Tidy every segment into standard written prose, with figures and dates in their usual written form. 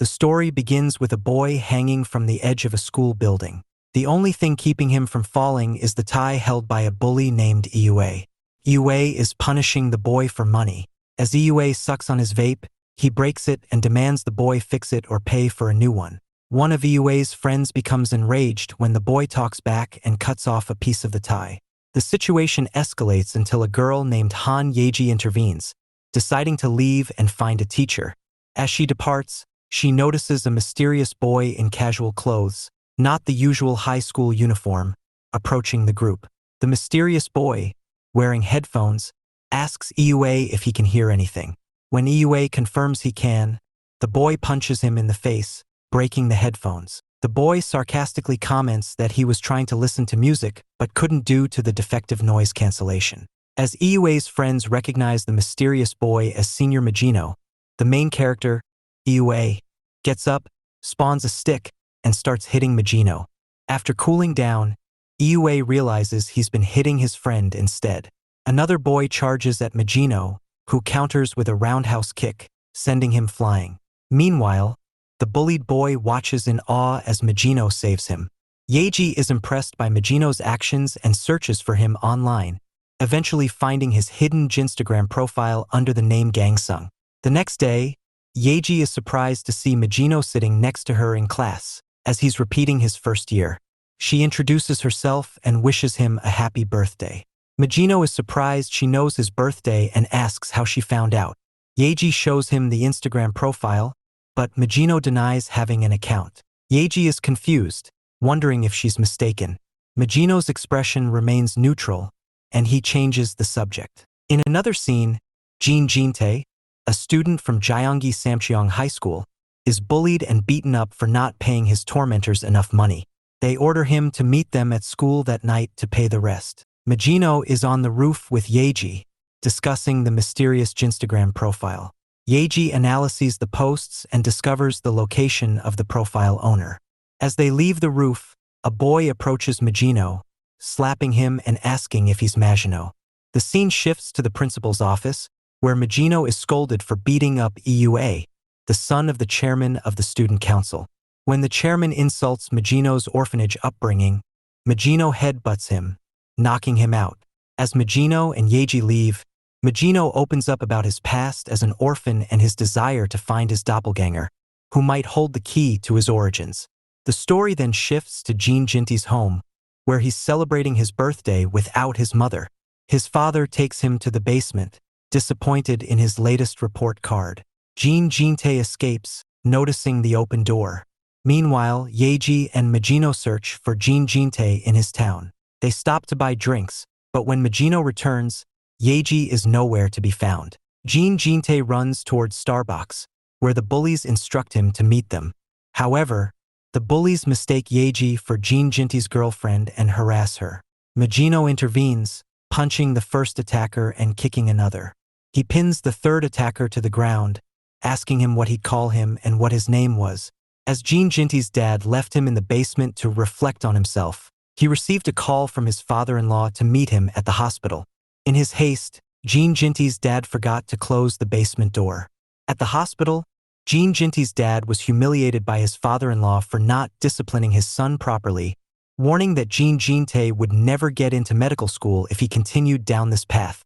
The story begins with a boy hanging from the edge of a school building. The only thing keeping him from falling is the tie held by a bully named Iue. Iue is punishing the boy for money. As Iue sucks on his vape, he breaks it and demands the boy fix it or pay for a new one. One of Iue's friends becomes enraged when the boy talks back and cuts off a piece of the tie. The situation escalates until a girl named Han Yeji intervenes, deciding to leave and find a teacher. As she departs, she notices a mysterious boy in casual clothes, not the usual high school uniform, approaching the group. The mysterious boy, wearing headphones, asks Iue if he can hear anything. When Iue confirms he can, the boy punches him in the face, breaking the headphones. The boy sarcastically comments that he was trying to listen to music but couldn't due to the defective noise cancellation. As Iue's friends recognize the mysterious boy as Senior Magino, the main character, Iue, gets up, spawns a stick, and starts hitting Magino. After cooling down, Iue realizes he's been hitting his friend instead. Another boy charges at Magino, who counters with a roundhouse kick, sending him flying. Meanwhile, the bullied boy watches in awe as Magino saves him. Yeji is impressed by Magino's actions and searches for him online, eventually finding his hidden Jinstagram profile under the name Gangsung. The next day, Yeji is surprised to see Magino sitting next to her in class, as he's repeating his first year. She introduces herself and wishes him a happy birthday. Magino is surprised she knows his birthday and asks how she found out. Yeji shows him the Instagram profile, but Magino denies having an account. Yeji is confused, wondering if she's mistaken. Magino's expression remains neutral, and he changes the subject. In another scene, Jeene G, a student from Gyeonggi Samcheong High School, is bullied and beaten up for not paying his tormentors enough money. They order him to meet them at school that night to pay the rest. Magino is on the roof with Yeji, discussing the mysterious Jinstagram profile. Yeji analyzes the posts and discovers the location of the profile owner. As they leave the roof, a boy approaches Magino, slapping him and asking if he's Magino. The scene shifts to the principal's office, where Magino is scolded for beating up Iue, the son of the chairman of the student council. When the chairman insults Magino's orphanage upbringing, Magino headbutts him, knocking him out. As Magino and Yeji leave, Magino opens up about his past as an orphan and his desire to find his doppelganger, who might hold the key to his origins. The story then shifts to Jeene G's home, where he's celebrating his birthday without his mother. His father takes him to the basement, disappointed in his latest report card. Jeene G escapes, noticing the open door. Meanwhile, Yeji and Magino search for Jeene G in his town. They stop to buy drinks, but when Magino returns, Yeji is nowhere to be found. Jeene G runs towards Starbucks, where the bullies instruct him to meet them. However, the bullies mistake Yeji for Jeene G's girlfriend and harass her. Magino intervenes, punching the first attacker and kicking another. He pins the third attacker to the ground, asking him what he'd call him and what his name was. As Jeene G's dad left him in the basement to reflect on himself, he received a call from his father-in-law to meet him at the hospital. In his haste, Jeene G's dad forgot to close the basement door. At the hospital, Jeene G's dad was humiliated by his father-in-law for not disciplining his son properly, warning that Jeene G would never get into medical school if he continued down this path.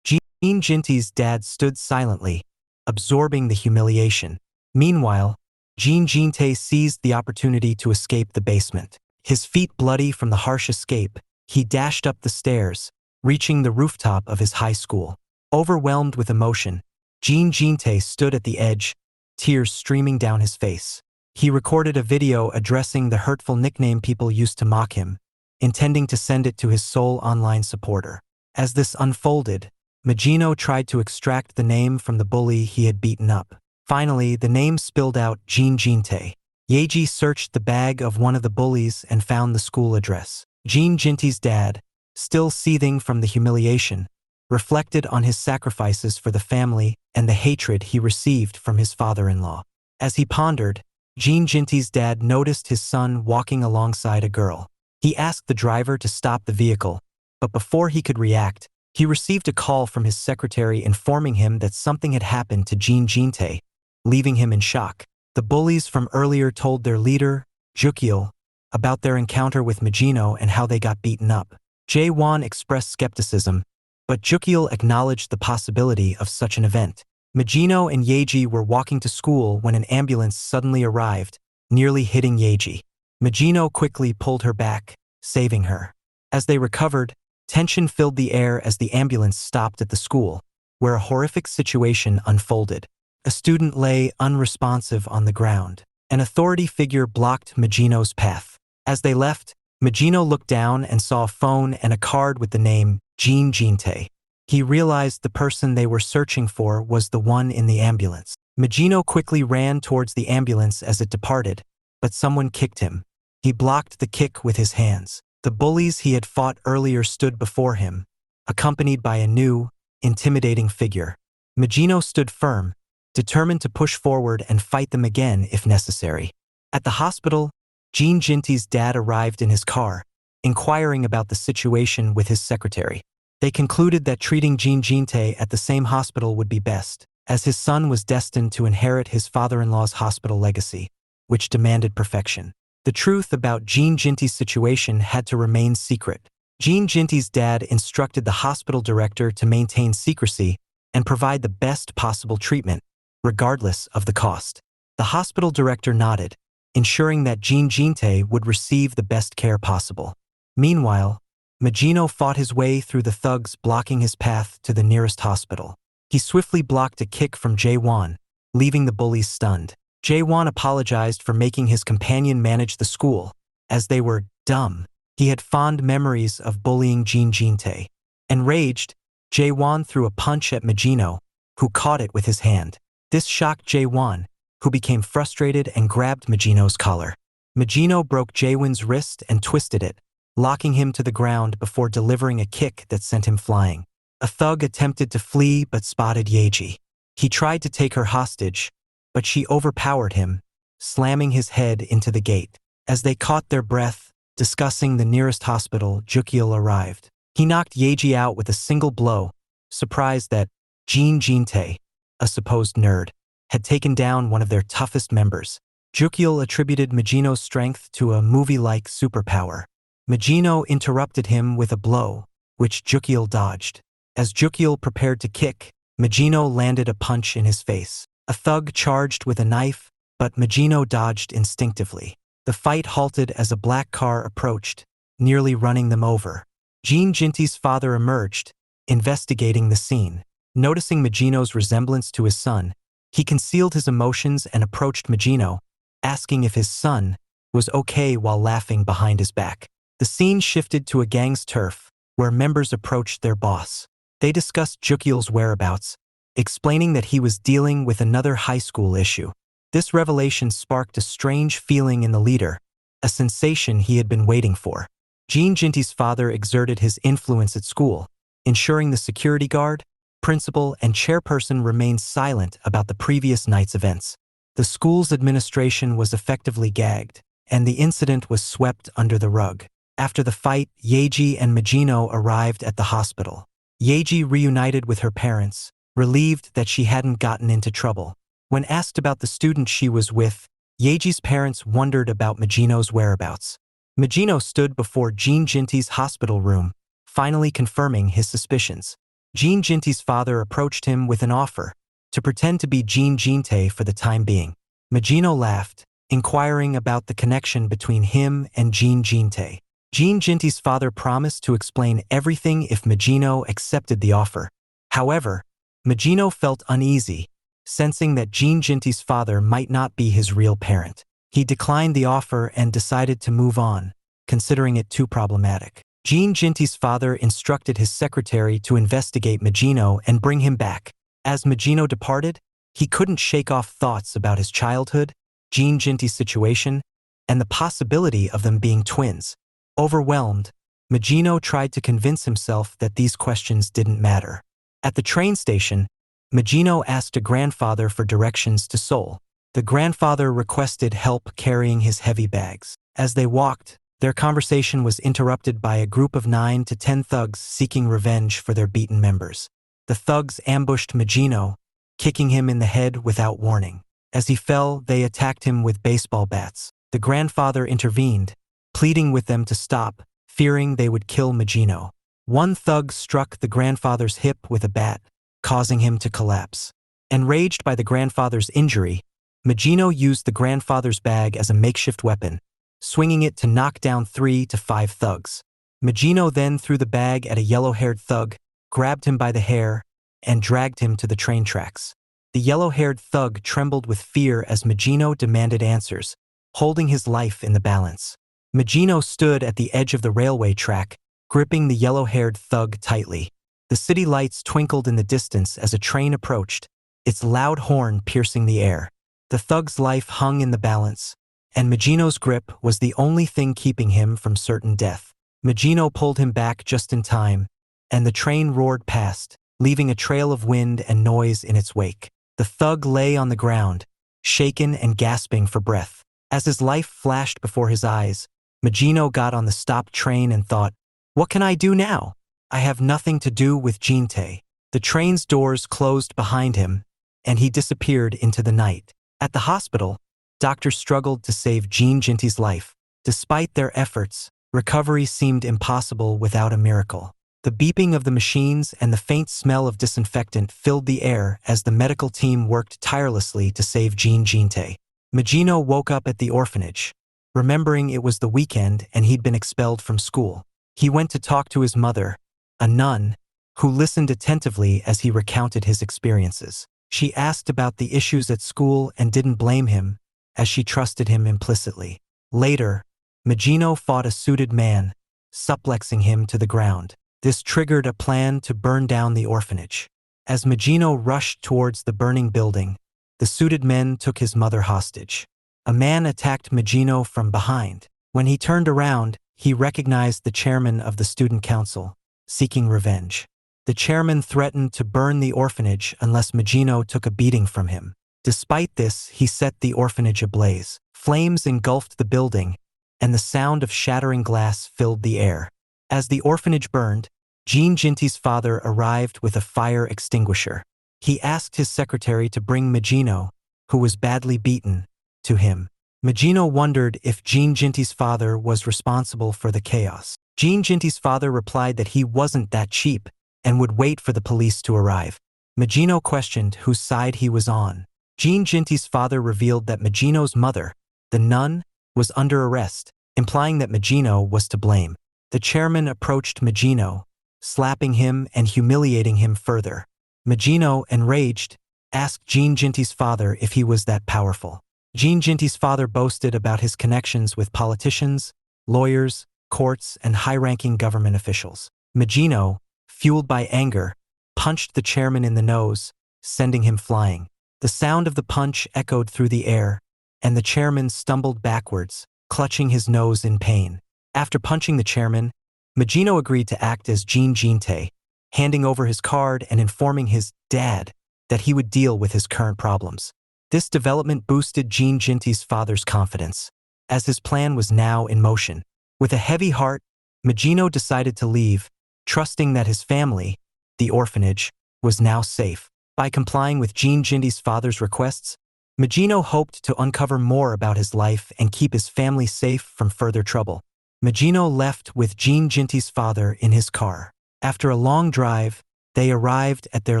Jeene G's dad stood silently, absorbing the humiliation. Meanwhile, Jeene G seized the opportunity to escape the basement. His feet bloody from the harsh escape, he dashed up the stairs, reaching the rooftop of his high school. Overwhelmed with emotion, Jeene G stood at the edge, tears streaming down his face. He recorded a video addressing the hurtful nickname people used to mock him, intending to send it to his sole online supporter. As this unfolded, Magino tried to extract the name from the bully he had beaten up. Finally, the name spilled out Jeene G. Yeji searched the bag of one of the bullies and found the school address. Jeene G's dad, still seething from the humiliation, reflected on his sacrifices for the family and the hatred he received from his father-in-law. As he pondered, Jeene G's dad noticed his son walking alongside a girl. He asked the driver to stop the vehicle, but before he could react, he received a call from his secretary informing him that something had happened to Jeene G, leaving him in shock. The bullies from earlier told their leader, Jukil, about their encounter with Magino and how they got beaten up. Jae-won expressed skepticism, but Jukil acknowledged the possibility of such an event. Magino and Yeji were walking to school when an ambulance suddenly arrived, nearly hitting Yeji. Magino quickly pulled her back, saving her. As they recovered, tension filled the air as the ambulance stopped at the school, where a horrific situation unfolded. A student lay unresponsive on the ground. An authority figure blocked Magino's path. As they left, Magino looked down and saw a phone and a card with the name Jeene G. He realized the person they were searching for was the one in the ambulance. Magino quickly ran towards the ambulance as it departed, but someone kicked him. He blocked the kick with his hands. The bullies he had fought earlier stood before him, accompanied by a new, intimidating figure. Magino stood firm, determined to push forward and fight them again if necessary. At the hospital, Jeene Ginty's dad arrived in his car, inquiring about the situation with his secretary. They concluded that treating Jeene Ginty at the same hospital would be best, as his son was destined to inherit his father-in-law's hospital legacy, which demanded perfection. The truth about Jeene Ginty's situation had to remain secret. Jeene Ginty's dad instructed the hospital director to maintain secrecy and provide the best possible treatment, regardless of the cost. The hospital director nodded, ensuring that Jeene Ginty would receive the best care possible. Meanwhile, Magino fought his way through the thugs blocking his path to the nearest hospital. He swiftly blocked a kick from Jae-won, leaving the bullies stunned. Jae-won apologized for making his companion manage the school, as they were dumb. He had fond memories of bullying Jeene Ginty. Enraged, Jae-won threw a punch at Magino, who caught it with his hand. This shocked Jae-won, who became frustrated and grabbed Magino's collar. Magino broke Jae-won's wrist and twisted it, locking him to the ground before delivering a kick that sent him flying. A thug attempted to flee but spotted Yeji. He tried to take her hostage, but she overpowered him, slamming his head into the gate. As they caught their breath, discussing the nearest hospital, Jukil arrived. He knocked Yeji out with a single blow, surprised that Jeene Ginty, a supposed nerd, had taken down one of their toughest members. Jukil attributed Magino's strength to a movie-like superpower. Magino interrupted him with a blow, which Jukil dodged. As Jukil prepared to kick, Magino landed a punch in his face. A thug charged with a knife, but Magino dodged instinctively. The fight halted as a black car approached, nearly running them over. Jeene Ginty's father emerged, investigating the scene. Noticing Magino's resemblance to his son, he concealed his emotions and approached Magino, asking if his son was okay while laughing behind his back. The scene shifted to a gang's turf, where members approached their boss. They discussed Jukil's whereabouts, explaining that he was dealing with another high school issue. This revelation sparked a strange feeling in the leader, a sensation he had been waiting for. Jeene Ginty's father exerted his influence at school, ensuring the security guard, principal, and chairperson remained silent about the previous night's events. The school's administration was effectively gagged, and the incident was swept under the rug. After the fight, Yeji and Magino arrived at the hospital. Yeji reunited with her parents, relieved that she hadn't gotten into trouble. When asked about the student she was with, Yeji's parents wondered about Magino's whereabouts. Magino stood before Jeene Ginty's hospital room, finally confirming his suspicions. Jeene Ginty's father approached him with an offer to pretend to be Jeene Ginty for the time being. Magino laughed, inquiring about the connection between him and Jeene Ginty. Jeene Ginty's father promised to explain everything if Magino accepted the offer. However, Magino felt uneasy, sensing that Jeene Ginty's father might not be his real parent. He declined the offer and decided to move on, considering it too problematic. Jeene Ginty's father instructed his secretary to investigate Magino and bring him back. As Magino departed, he couldn't shake off thoughts about his childhood, Jeene Ginty's situation, and the possibility of them being twins. Overwhelmed, Magino tried to convince himself that these questions didn't matter. At the train station, Magino asked a grandfather for directions to Seoul. The grandfather requested help carrying his heavy bags. As they walked, their conversation was interrupted by a group of 9 to 10 thugs seeking revenge for their beaten members. The thugs ambushed Magino, kicking him in the head without warning. As he fell, they attacked him with baseball bats. The grandfather intervened, pleading with them to stop, fearing they would kill Magino. One thug struck the grandfather's hip with a bat, causing him to collapse. Enraged by the grandfather's injury, Magino used the grandfather's bag as a makeshift weapon, swinging it to knock down 3 to 5 thugs. Magino then threw the bag at a yellow-haired thug, grabbed him by the hair, and dragged him to the train tracks. The yellow-haired thug trembled with fear as Magino demanded answers, holding his life in the balance. Magino stood at the edge of the railway track, gripping the yellow-haired thug tightly. The city lights twinkled in the distance as a train approached, its loud horn piercing the air. The thug's life hung in the balance, and Magino's grip was the only thing keeping him from certain death. Magino pulled him back just in time, and the train roared past, leaving a trail of wind and noise in its wake. The thug lay on the ground, shaken and gasping for breath. As his life flashed before his eyes, Magino got on the stopped train and thought, "What can I do now? I have nothing to do with Jeene." The train's doors closed behind him, and he disappeared into the night. At the hospital, doctors struggled to save Jeene G's life. Despite their efforts, recovery seemed impossible without a miracle. The beeping of the machines and the faint smell of disinfectant filled the air as the medical team worked tirelessly to save Jeene G. Magino woke up at the orphanage, remembering it was the weekend and he'd been expelled from school. He went to talk to his mother, a nun, who listened attentively as he recounted his experiences. She asked about the issues at school and didn't blame him, as she trusted him implicitly. Later, Magino fought a suited man, suplexing him to the ground. This triggered a plan to burn down the orphanage. As Magino rushed towards the burning building, the suited men took his mother hostage. A man attacked Magino from behind. When he turned around, he recognized the chairman of the student council, seeking revenge. The chairman threatened to burn the orphanage unless Magino took a beating from him. Despite this, he set the orphanage ablaze. Flames engulfed the building, and the sound of shattering glass filled the air. As the orphanage burned, Jeene G's father arrived with a fire extinguisher. He asked his secretary to bring Magino, who was badly beaten, to him. Magino wondered if Jeene G's father was responsible for the chaos. Jeene G's father replied that he wasn't that cheap and would wait for the police to arrive. Magino questioned whose side he was on. Jeene G's father revealed that Magino's mother, the nun, was under arrest, implying that Magino was to blame. The chairman approached Magino, slapping him and humiliating him further. Magino, enraged, asked Jeene G's father if he was that powerful. Jeene G's father boasted about his connections with politicians, lawyers, courts, and high-ranking government officials. Magino, fueled by anger, punched the chairman in the nose, sending him flying. The sound of the punch echoed through the air, and the chairman stumbled backwards, clutching his nose in pain. After punching the chairman, Magino agreed to act as Jeene G, handing over his card and informing his dad that he would deal with his current problems. This development boosted Jeene G's father's confidence, as his plan was now in motion. With a heavy heart, Magino decided to leave, trusting that his family, the orphanage, was now safe. By complying with Jeene G's father's requests, Magino hoped to uncover more about his life and keep his family safe from further trouble. Magino left with Jeene G's father in his car. After a long drive, they arrived at their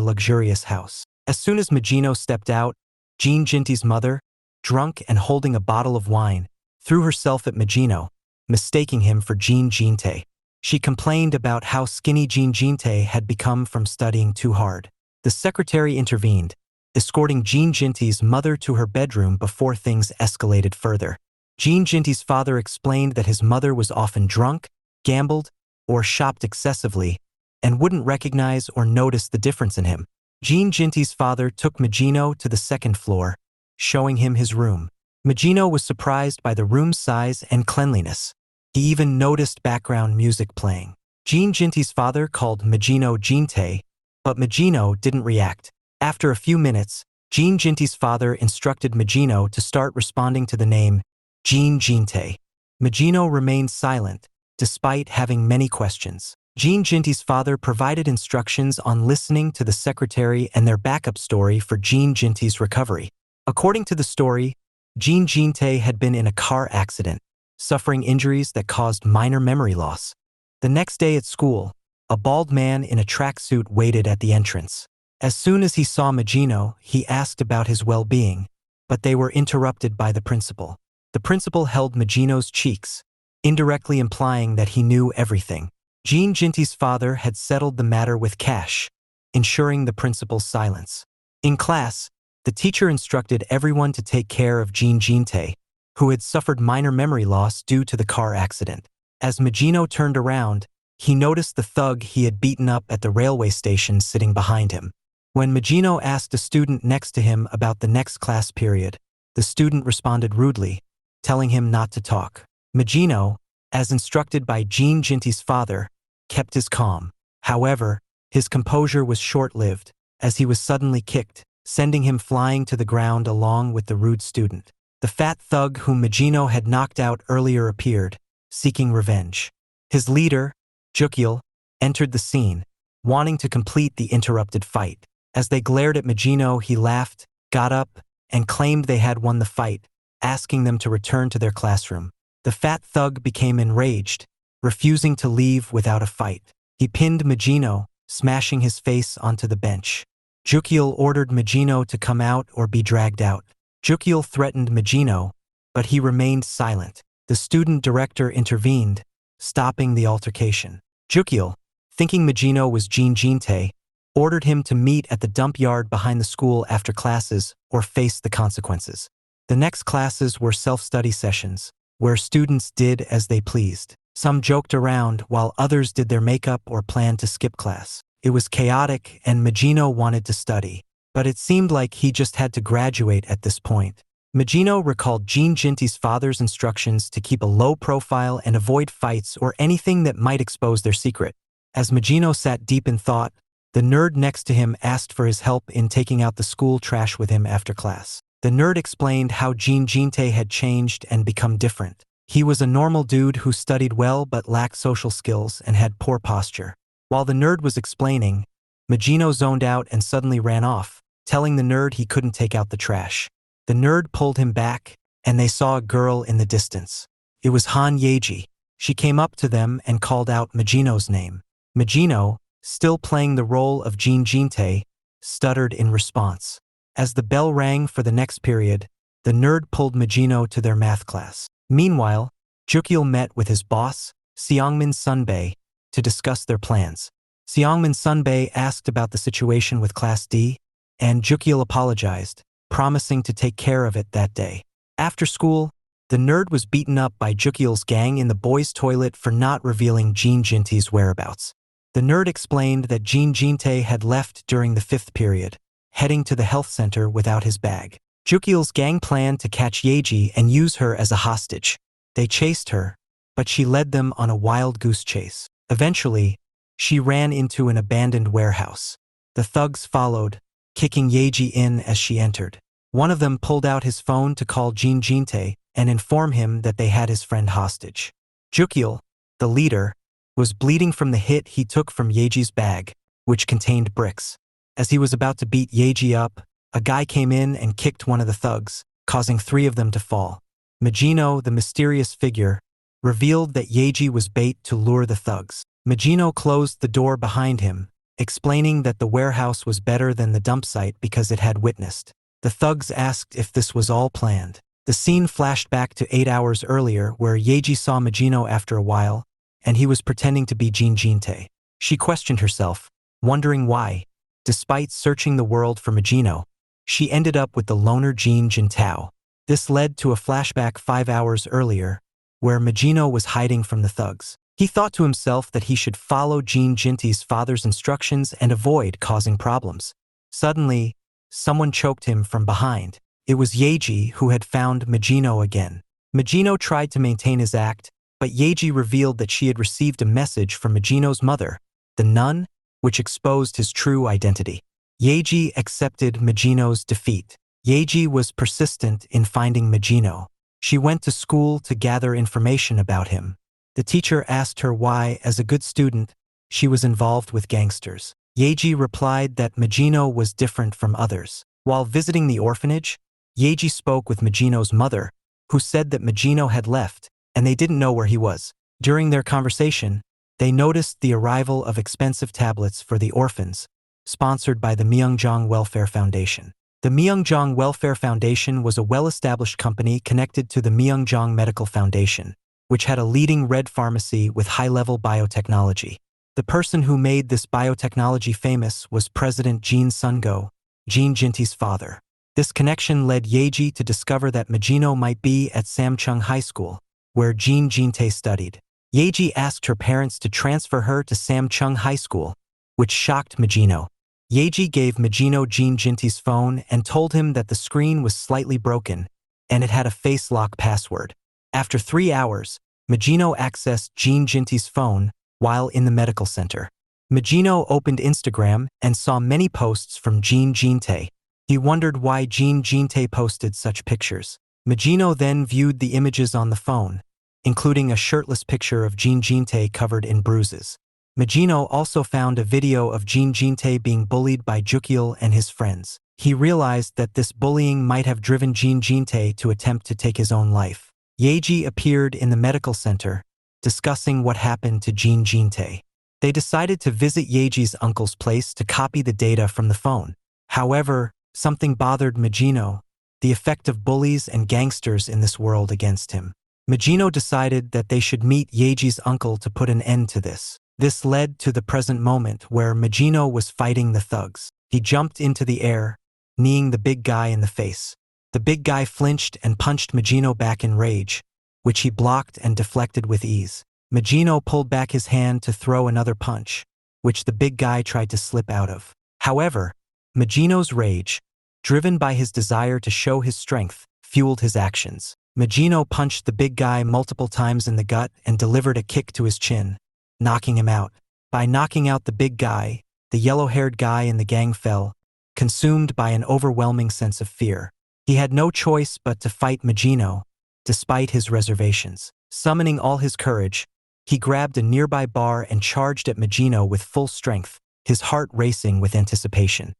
luxurious house. As soon as Magino stepped out, Jeene G's mother, drunk and holding a bottle of wine, threw herself at Magino, mistaking him for Jeene G. She complained about how skinny Jeene G had become from studying too hard. The secretary intervened, escorting Jeene G's mother to her bedroom before things escalated further. Jeene G's father explained that his mother was often drunk, gambled, or shopped excessively, and wouldn't recognize or notice the difference in him. Jeene G's father took Magino to the second floor, showing him his room. Magino was surprised by the room's size and cleanliness. He even noticed background music playing. Jeene G's father called Magino Jeene, but Magino didn't react. After a few minutes, Jeene G's father instructed Magino to start responding to the name Jeene G. Magino remained silent, despite having many questions. Jeene G's father provided instructions on listening to the secretary and their backup story for Jeene G's recovery. According to the story, Jeene G had been in a car accident, suffering injuries that caused minor memory loss. The next day at school, a bald man in a tracksuit waited at the entrance. As soon as he saw Magino, he asked about his well-being, but they were interrupted by the principal. The principal held Magino's cheeks, indirectly implying that he knew everything. Jeene G's father had settled the matter with cash, ensuring the principal's silence. In class, the teacher instructed everyone to take care of Jeene G, who had suffered minor memory loss due to the car accident. As Magino turned around, he noticed the thug he had beaten up at the railway station sitting behind him. When Magino asked a student next to him about the next class period, the student responded rudely, telling him not to talk. Magino, as instructed by Jeene G's father, kept his calm. However, his composure was short-lived, as he was suddenly kicked, sending him flying to the ground along with the rude student. The fat thug whom Magino had knocked out earlier appeared, seeking revenge. His leader, Jukil, entered the scene, wanting to complete the interrupted fight. As they glared at Magino, he laughed, got up, and claimed they had won the fight, asking them to return to their classroom. The fat thug became enraged, refusing to leave without a fight. He pinned Magino, smashing his face onto the bench. Jukil ordered Magino to come out or be dragged out. Jukil threatened Magino, but he remained silent. The student director intervened, stopping the altercation. Jukil, thinking Magino was Jeene G, ordered him to meet at the dump yard behind the school after classes or face the consequences. The next classes were self-study sessions, where students did as they pleased. Some joked around while others did their makeup or planned to skip class. It was chaotic and Magino wanted to study, but it seemed like he just had to graduate at this point. Magino recalled Jeene G's father's instructions to keep a low profile and avoid fights or anything that might expose their secret. As Magino sat deep in thought, the nerd next to him asked for his help in taking out the school trash with him after class. The nerd explained how Jeene G had changed and become different. He was a normal dude who studied well but lacked social skills and had poor posture. While the nerd was explaining, Magino zoned out and suddenly ran off, telling the nerd he couldn't take out the trash. The nerd pulled him back, and they saw a girl in the distance. It was Han Yeji. She came up to them and called out Magino's name. Magino, still playing the role of Jeene G, stuttered in response. As the bell rang for the next period, the nerd pulled Magino to their math class. Meanwhile, Jukil met with his boss, Seongmin Sunbae, to discuss their plans. Seongmin Sunbae asked about the situation with Class D, and Jukil apologized, promising to take care of it that day. After school, the nerd was beaten up by Jukil's gang in the boys' toilet for not revealing Jeene G's whereabouts. The nerd explained that Jeene G had left during the 5th period, heading to the health center without his bag. Jukil's gang planned to catch Yeji and use her as a hostage. They chased her, but she led them on a wild goose chase. Eventually, she ran into an abandoned warehouse. The thugs followed, kicking Yeji in as she entered. One of them pulled out his phone to call Jeene G and inform him that they had his friend hostage. Jukil, the leader, was bleeding from the hit he took from Yeji's bag, which contained bricks. As he was about to beat Yeji up, a guy came in and kicked one of the thugs, causing 3 of them to fall. Magino, the mysterious figure, revealed that Yeji was bait to lure the thugs. Magino closed the door behind him, explaining that the warehouse was better than the dump site because it had witnessed. The thugs asked if this was all planned. The scene flashed back to 8 hours earlier where Yeji saw Magino after a while, and he was pretending to be Jeene G. She questioned herself, wondering why, despite searching the world for Magino, she ended up with the loner Jeene Jintao. This led to a flashback 5 hours earlier, where Magino was hiding from the thugs. He thought to himself that he should follow Jeene G's father's instructions and avoid causing problems. Suddenly, someone choked him from behind. It was Yeji who had found Magino again. Magino tried to maintain his act, but Yeji revealed that she had received a message from Magino's mother, the nun, which exposed his true identity. Yeji accepted Magino's defeat. Yeji was persistent in finding Magino. She went to school to gather information about him. The teacher asked her why, as a good student, she was involved with gangsters. Yeji replied that Magino was different from others. While visiting the orphanage, Yeji spoke with Majino's mother, who said that Majino had left, and they didn't know where he was. During their conversation, they noticed the arrival of expensive tablets for the orphans, sponsored by the Myeongjong Welfare Foundation. The Myeongjong Welfare Foundation was a well-established company connected to the Myeongjong Medical Foundation, which had a leading red pharmacy with high-level biotechnology. The person who made this biotechnology famous was President Jeene Sungo, Jeene Jintae's father. This connection led Yeji to discover that Majino might be at Samcheong High School, where Jeene Jintae studied. Yeji asked her parents to transfer her to Samcheong High School, which shocked Majino. Yeji gave Majino Jeene Jintae's phone and told him that the screen was slightly broken, and it had a face lock password. After 3 hours, Majino accessed Jeene Jintae's phone while in the medical center. Majino opened Instagram and saw many posts from Jeene Jintae. He wondered why Jeene Jintae posted such pictures. Majino then viewed the images on the phone, including a shirtless picture of Jeene Jintae covered in bruises. Majino also found a video of Jeene Jintae being bullied by Jukyeol and his friends. He realized that this bullying might have driven Jeene Jintae to attempt to take his own life. Yeji appeared in the medical center, discussing what happened to Jeene Jintae. They decided to visit Yeji's uncle's place to copy the data from the phone. However, something bothered Majino, the effect of bullies and gangsters in this world against him. Majino decided that they should meet Yeji's uncle to put an end to this. This led to the present moment where Majino was fighting the thugs. He jumped into the air, kneeing the big guy in the face. The big guy flinched and punched Majino back in rage, which he blocked and deflected with ease. Majino pulled back his hand to throw another punch, which the big guy tried to slip out of. However, Majino's rage, driven by his desire to show his strength, fueled his actions. Majino punched the big guy multiple times in the gut and delivered a kick to his chin, knocking him out. By knocking out the big guy, the yellow-haired guy in the gang fell, consumed by an overwhelming sense of fear. He had no choice but to fight Majino, despite his reservations. Summoning all his courage, he grabbed a nearby bar and charged at Majino with full strength, his heart racing with anticipation.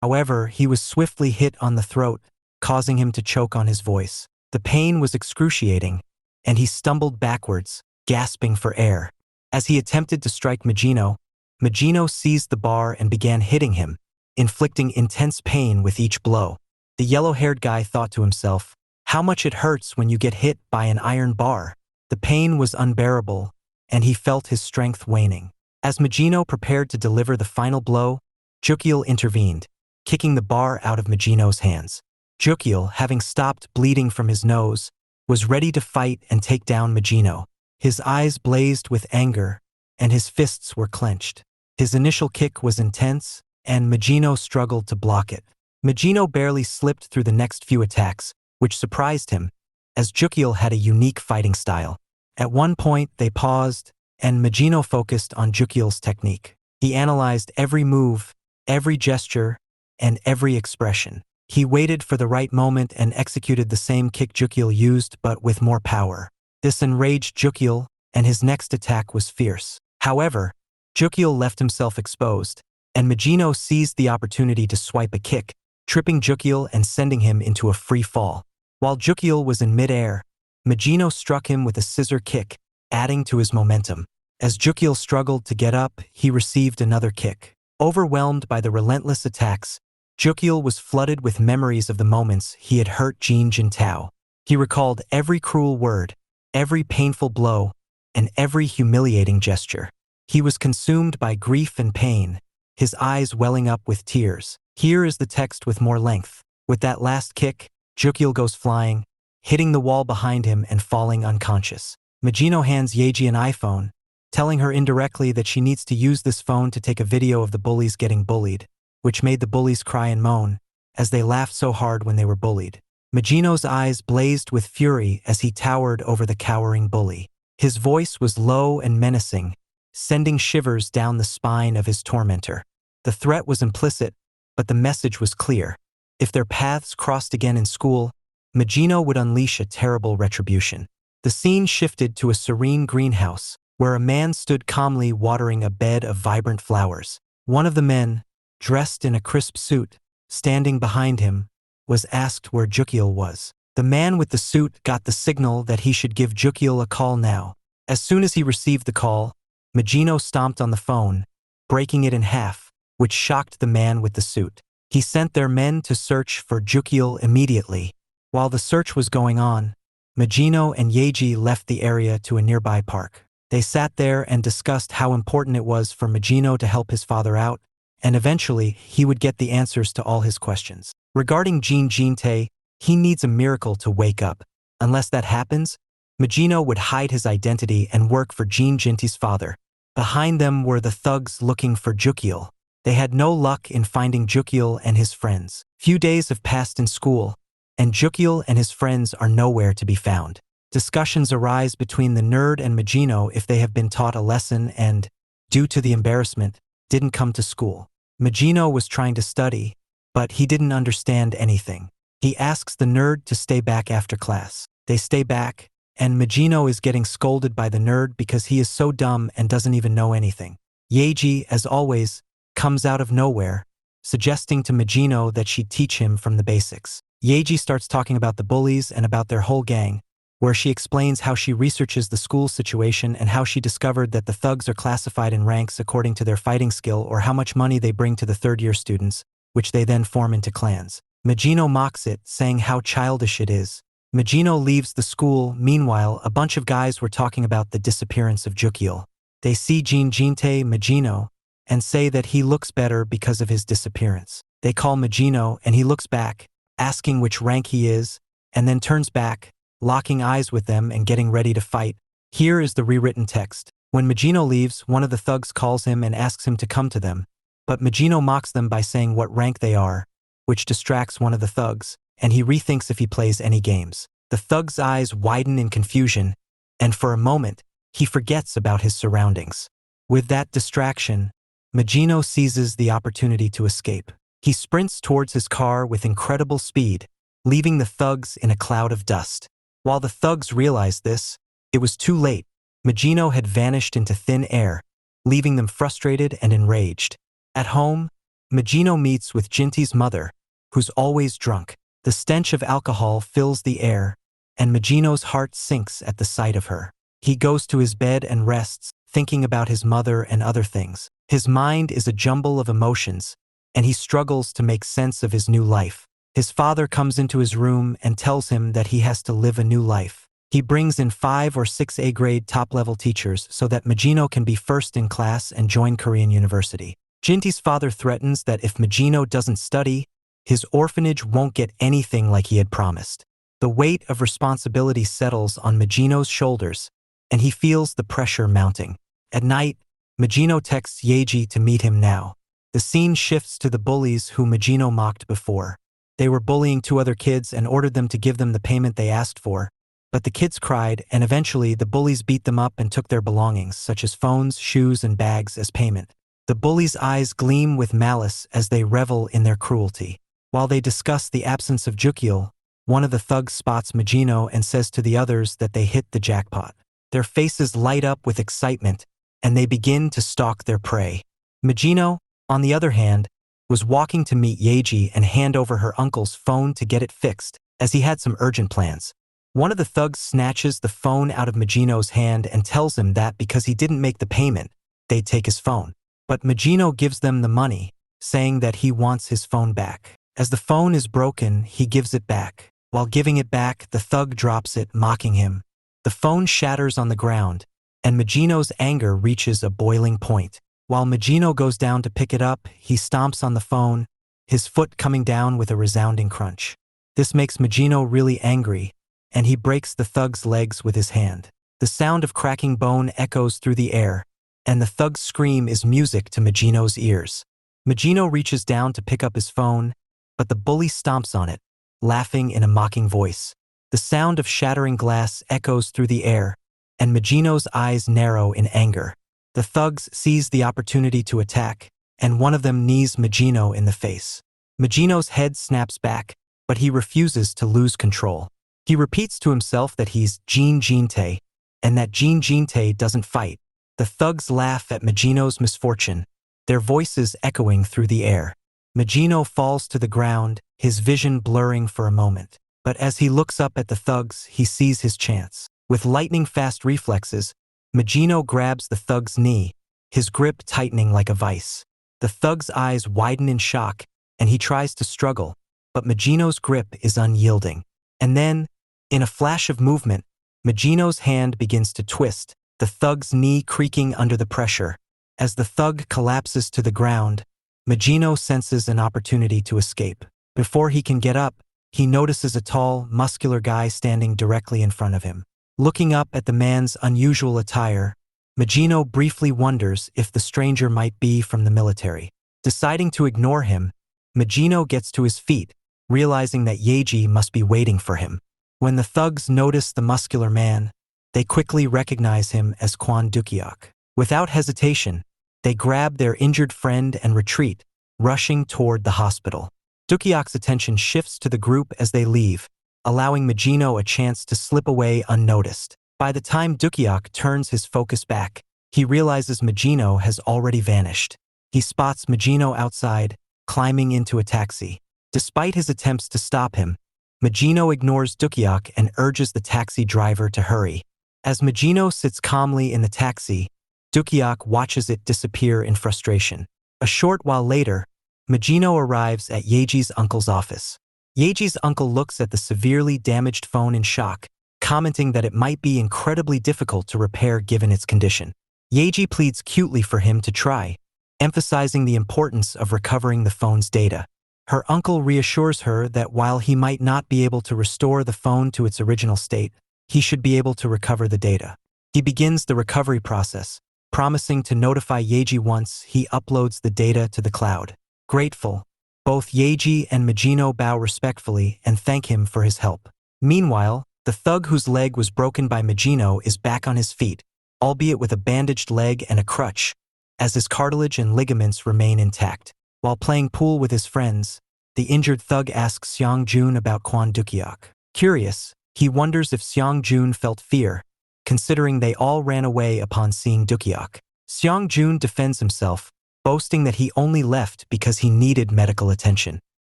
However, he was swiftly hit on the throat, causing him to choke on his voice. The pain was excruciating, and he stumbled backwards, gasping for air. As he attempted to strike Majino, Majino seized the bar and began hitting him, inflicting intense pain with each blow. The yellow-haired guy thought to himself, how much it hurts when you get hit by an iron bar. The pain was unbearable, and he felt his strength waning. As Majino prepared to deliver the final blow, Jukyeol intervened, kicking the bar out of Majino's hands. Jukyeol, having stopped bleeding from his nose, was ready to fight and take down Majino. His eyes blazed with anger, and his fists were clenched. His initial kick was intense, and Majino struggled to block it. Majino barely slipped through the next few attacks, which surprised him, as Jukyeol had a unique fighting style. At one point, they paused, and Majino focused on Jukyeol's technique. He analyzed every move, every gesture, and every expression. He waited for the right moment and executed the same kick Jukyeol used, but with more power. This enraged Jukyeol, and his next attack was fierce. However, Jukyeol left himself exposed, and Majino seized the opportunity to swipe a kick, tripping Jukyeol and sending him into a free fall. While Jukyeol was in midair, Majino struck him with a scissor kick, adding to his momentum. As Jukyeol struggled to get up, he received another kick. Overwhelmed by the relentless attacks, Jukyeol was flooded with memories of the moments he had hurt Jeene Jintae. He recalled every cruel word, every painful blow, and every humiliating gesture. He was consumed by grief and pain, his eyes welling up with tears. Here is the text with more length. With that last kick, Jukyeol goes flying, hitting the wall behind him and falling unconscious. Majino hands Yeji an iPhone, telling her indirectly that she needs to use this phone to take a video of the bullies getting bullied, which made the bullies cry and moan, as they laughed so hard when they were bullied. Majino's eyes blazed with fury as he towered over the cowering bully. His voice was low and menacing, sending shivers down the spine of his tormentor. The threat was implicit, but the message was clear. If their paths crossed again in school, Majino would unleash a terrible retribution. The scene shifted to a serene greenhouse, where a man stood calmly watering a bed of vibrant flowers. One of the men, dressed in a crisp suit, standing behind him, was asked where Jukil was. The man with the suit got the signal that he should give Jukil a call now. As soon as he received the call, Magino stomped on the phone, breaking it in half, which shocked the man with the suit. He sent their men to search for Jukil immediately. While the search was going on, Magino and Yeji left the area to a nearby park. They sat there and discussed how important it was for Magino to help his father out, and eventually he would get the answers to all his questions. Regarding Jeene G, he needs a miracle to wake up. Unless that happens, Magino would hide his identity and work for Jeene G's father. Behind them were the thugs looking for Jukil. They had no luck in finding Jukil and his friends. Few days have passed in school, and Jukil and his friends are nowhere to be found. Discussions arise between the nerd and Magino if they have been taught a lesson and, due to the embarrassment, didn't come to school. Magino was trying to study, but he didn't understand anything. He asks the nerd to stay back after class. They stay back, and Magino is getting scolded by the nerd because he is so dumb and doesn't even know anything. Yeji, as always, comes out of nowhere, suggesting to Magino that she'd teach him from the basics. Yeji starts talking about the bullies and about their whole gang, where she explains how she researches the school situation and how she discovered that the thugs are classified in ranks according to their fighting skill or how much money they bring to the third-year students, which they then form into clans. Magino mocks it, saying how childish it is. Magino leaves the school. Meanwhile, a bunch of guys were talking about the disappearance of Jukil. They see Jeene G, Magino, and say that he looks better because of his disappearance. They call Magino and he looks back, asking which rank he is, and then turns back, locking eyes with them and getting ready to fight. Here is the rewritten text. When Magino leaves, one of the thugs calls him and asks him to come to them, but Magino mocks them by saying what rank they are, which distracts one of the thugs, and he rethinks if he plays any games. The thug's eyes widen in confusion, and for a moment, he forgets about his surroundings. With that distraction, Magino seizes the opportunity to escape. He sprints towards his car with incredible speed, leaving the thugs in a cloud of dust. While the thugs realized this, it was too late. Magino had vanished into thin air, leaving them frustrated and enraged. At home, Magino meets with Jinty's mother, who's always drunk. The stench of alcohol fills the air, and Magino's heart sinks at the sight of her. He goes to his bed and rests, thinking about his mother and other things. His mind is a jumble of emotions, and he struggles to make sense of his new life. His father comes into his room and tells him that he has to live a new life. He brings in 5 or 6 A-grade top-level teachers so that Magino can be first in class and join Korean university. Jinty's father threatens that if Magino doesn't study, his orphanage won't get anything like he had promised. The weight of responsibility settles on Magino's shoulders, and he feels the pressure mounting. At night, Magino texts Yeji to meet him now. The scene shifts to the bullies who Magino mocked before. They were bullying 2 other kids and ordered them to give them the payment they asked for, but the kids cried, and eventually the bullies beat them up and took their belongings, such as phones, shoes, and bags, as payment. The bullies' eyes gleam with malice as they revel in their cruelty. While they discuss the absence of Jukil, one of the thugs spots Magino and says to the others that they hit the jackpot. Their faces light up with excitement, and they begin to stalk their prey. Magino, on the other hand, was walking to meet Yeji and hand over her uncle's phone to get it fixed, as he had some urgent plans. One of the thugs snatches the phone out of Magino's hand and tells him that because he didn't make the payment, they'd take his phone. But Magino gives them the money, saying that he wants his phone back. As the phone is broken, he gives it back. While giving it back, the thug drops it, mocking him. The phone shatters on the ground, and Magino's anger reaches a boiling point. While Magino goes down to pick it up, he stomps on the phone, his foot coming down with a resounding crunch. This makes Magino really angry, and he breaks the thug's legs with his hand. The sound of cracking bone echoes through the air, and the thug's scream is music to Magino's ears. Magino reaches down to pick up his phone, but the bully stomps on it, laughing in a mocking voice. The sound of shattering glass echoes through the air, and Magino's eyes narrow in anger. The thugs seize the opportunity to attack, and one of them knees Magino in the face. Magino's head snaps back, but he refuses to lose control. He repeats to himself that he's Jeene G, and that Jeene G doesn't fight. The thugs laugh at Magino's misfortune, their voices echoing through the air. Magino falls to the ground, his vision blurring for a moment. But as he looks up at the thugs, he sees his chance. With lightning-fast reflexes, Magino grabs the thug's knee, his grip tightening like a vice. The thug's eyes widen in shock, and he tries to struggle, but Magino's grip is unyielding. And then, in a flash of movement, Magino's hand begins to twist, the thug's knee creaking under the pressure. As the thug collapses to the ground, Magino senses an opportunity to escape. Before he can get up, he notices a tall, muscular guy standing directly in front of him. Looking up at the man's unusual attire, Magino briefly wonders if the stranger might be from the military. Deciding to ignore him, Magino gets to his feet, realizing that Yeji must be waiting for him. When the thugs notice the muscular man, they quickly recognize him as Kwon Dukak. Without hesitation, they grab their injured friend and retreat, rushing toward the hospital. Dukak's attention shifts to the group as they leave, allowing Magino a chance to slip away unnoticed. By the time Dukak turns his focus back, he realizes Magino has already vanished. He spots Magino outside, climbing into a taxi. Despite his attempts to stop him, Magino ignores Dukak and urges the taxi driver to hurry. As Magino sits calmly in the taxi, Dukak watches it disappear in frustration. A short while later, Magino arrives at Yeji's uncle's office. Yeji's uncle looks at the severely damaged phone in shock, commenting that it might be incredibly difficult to repair given its condition. Yeji pleads cutely for him to try, emphasizing the importance of recovering the phone's data. Her uncle reassures her that while he might not be able to restore the phone to its original state, he should be able to recover the data. He begins the recovery process, promising to notify Yeji once he uploads the data to the cloud. Grateful, both Yeji and Magino bow respectfully and thank him for his help. Meanwhile, the thug whose leg was broken by Magino is back on his feet, albeit with a bandaged leg and a crutch, as his cartilage and ligaments remain intact. While playing pool with his friends, the injured thug asks Seong-jun about Kwon Dukak. Curious, he wonders if Seong-jun felt fear, considering they all ran away upon seeing Dukak. Seong-jun defends himself, boasting that he only left because he needed medical attention.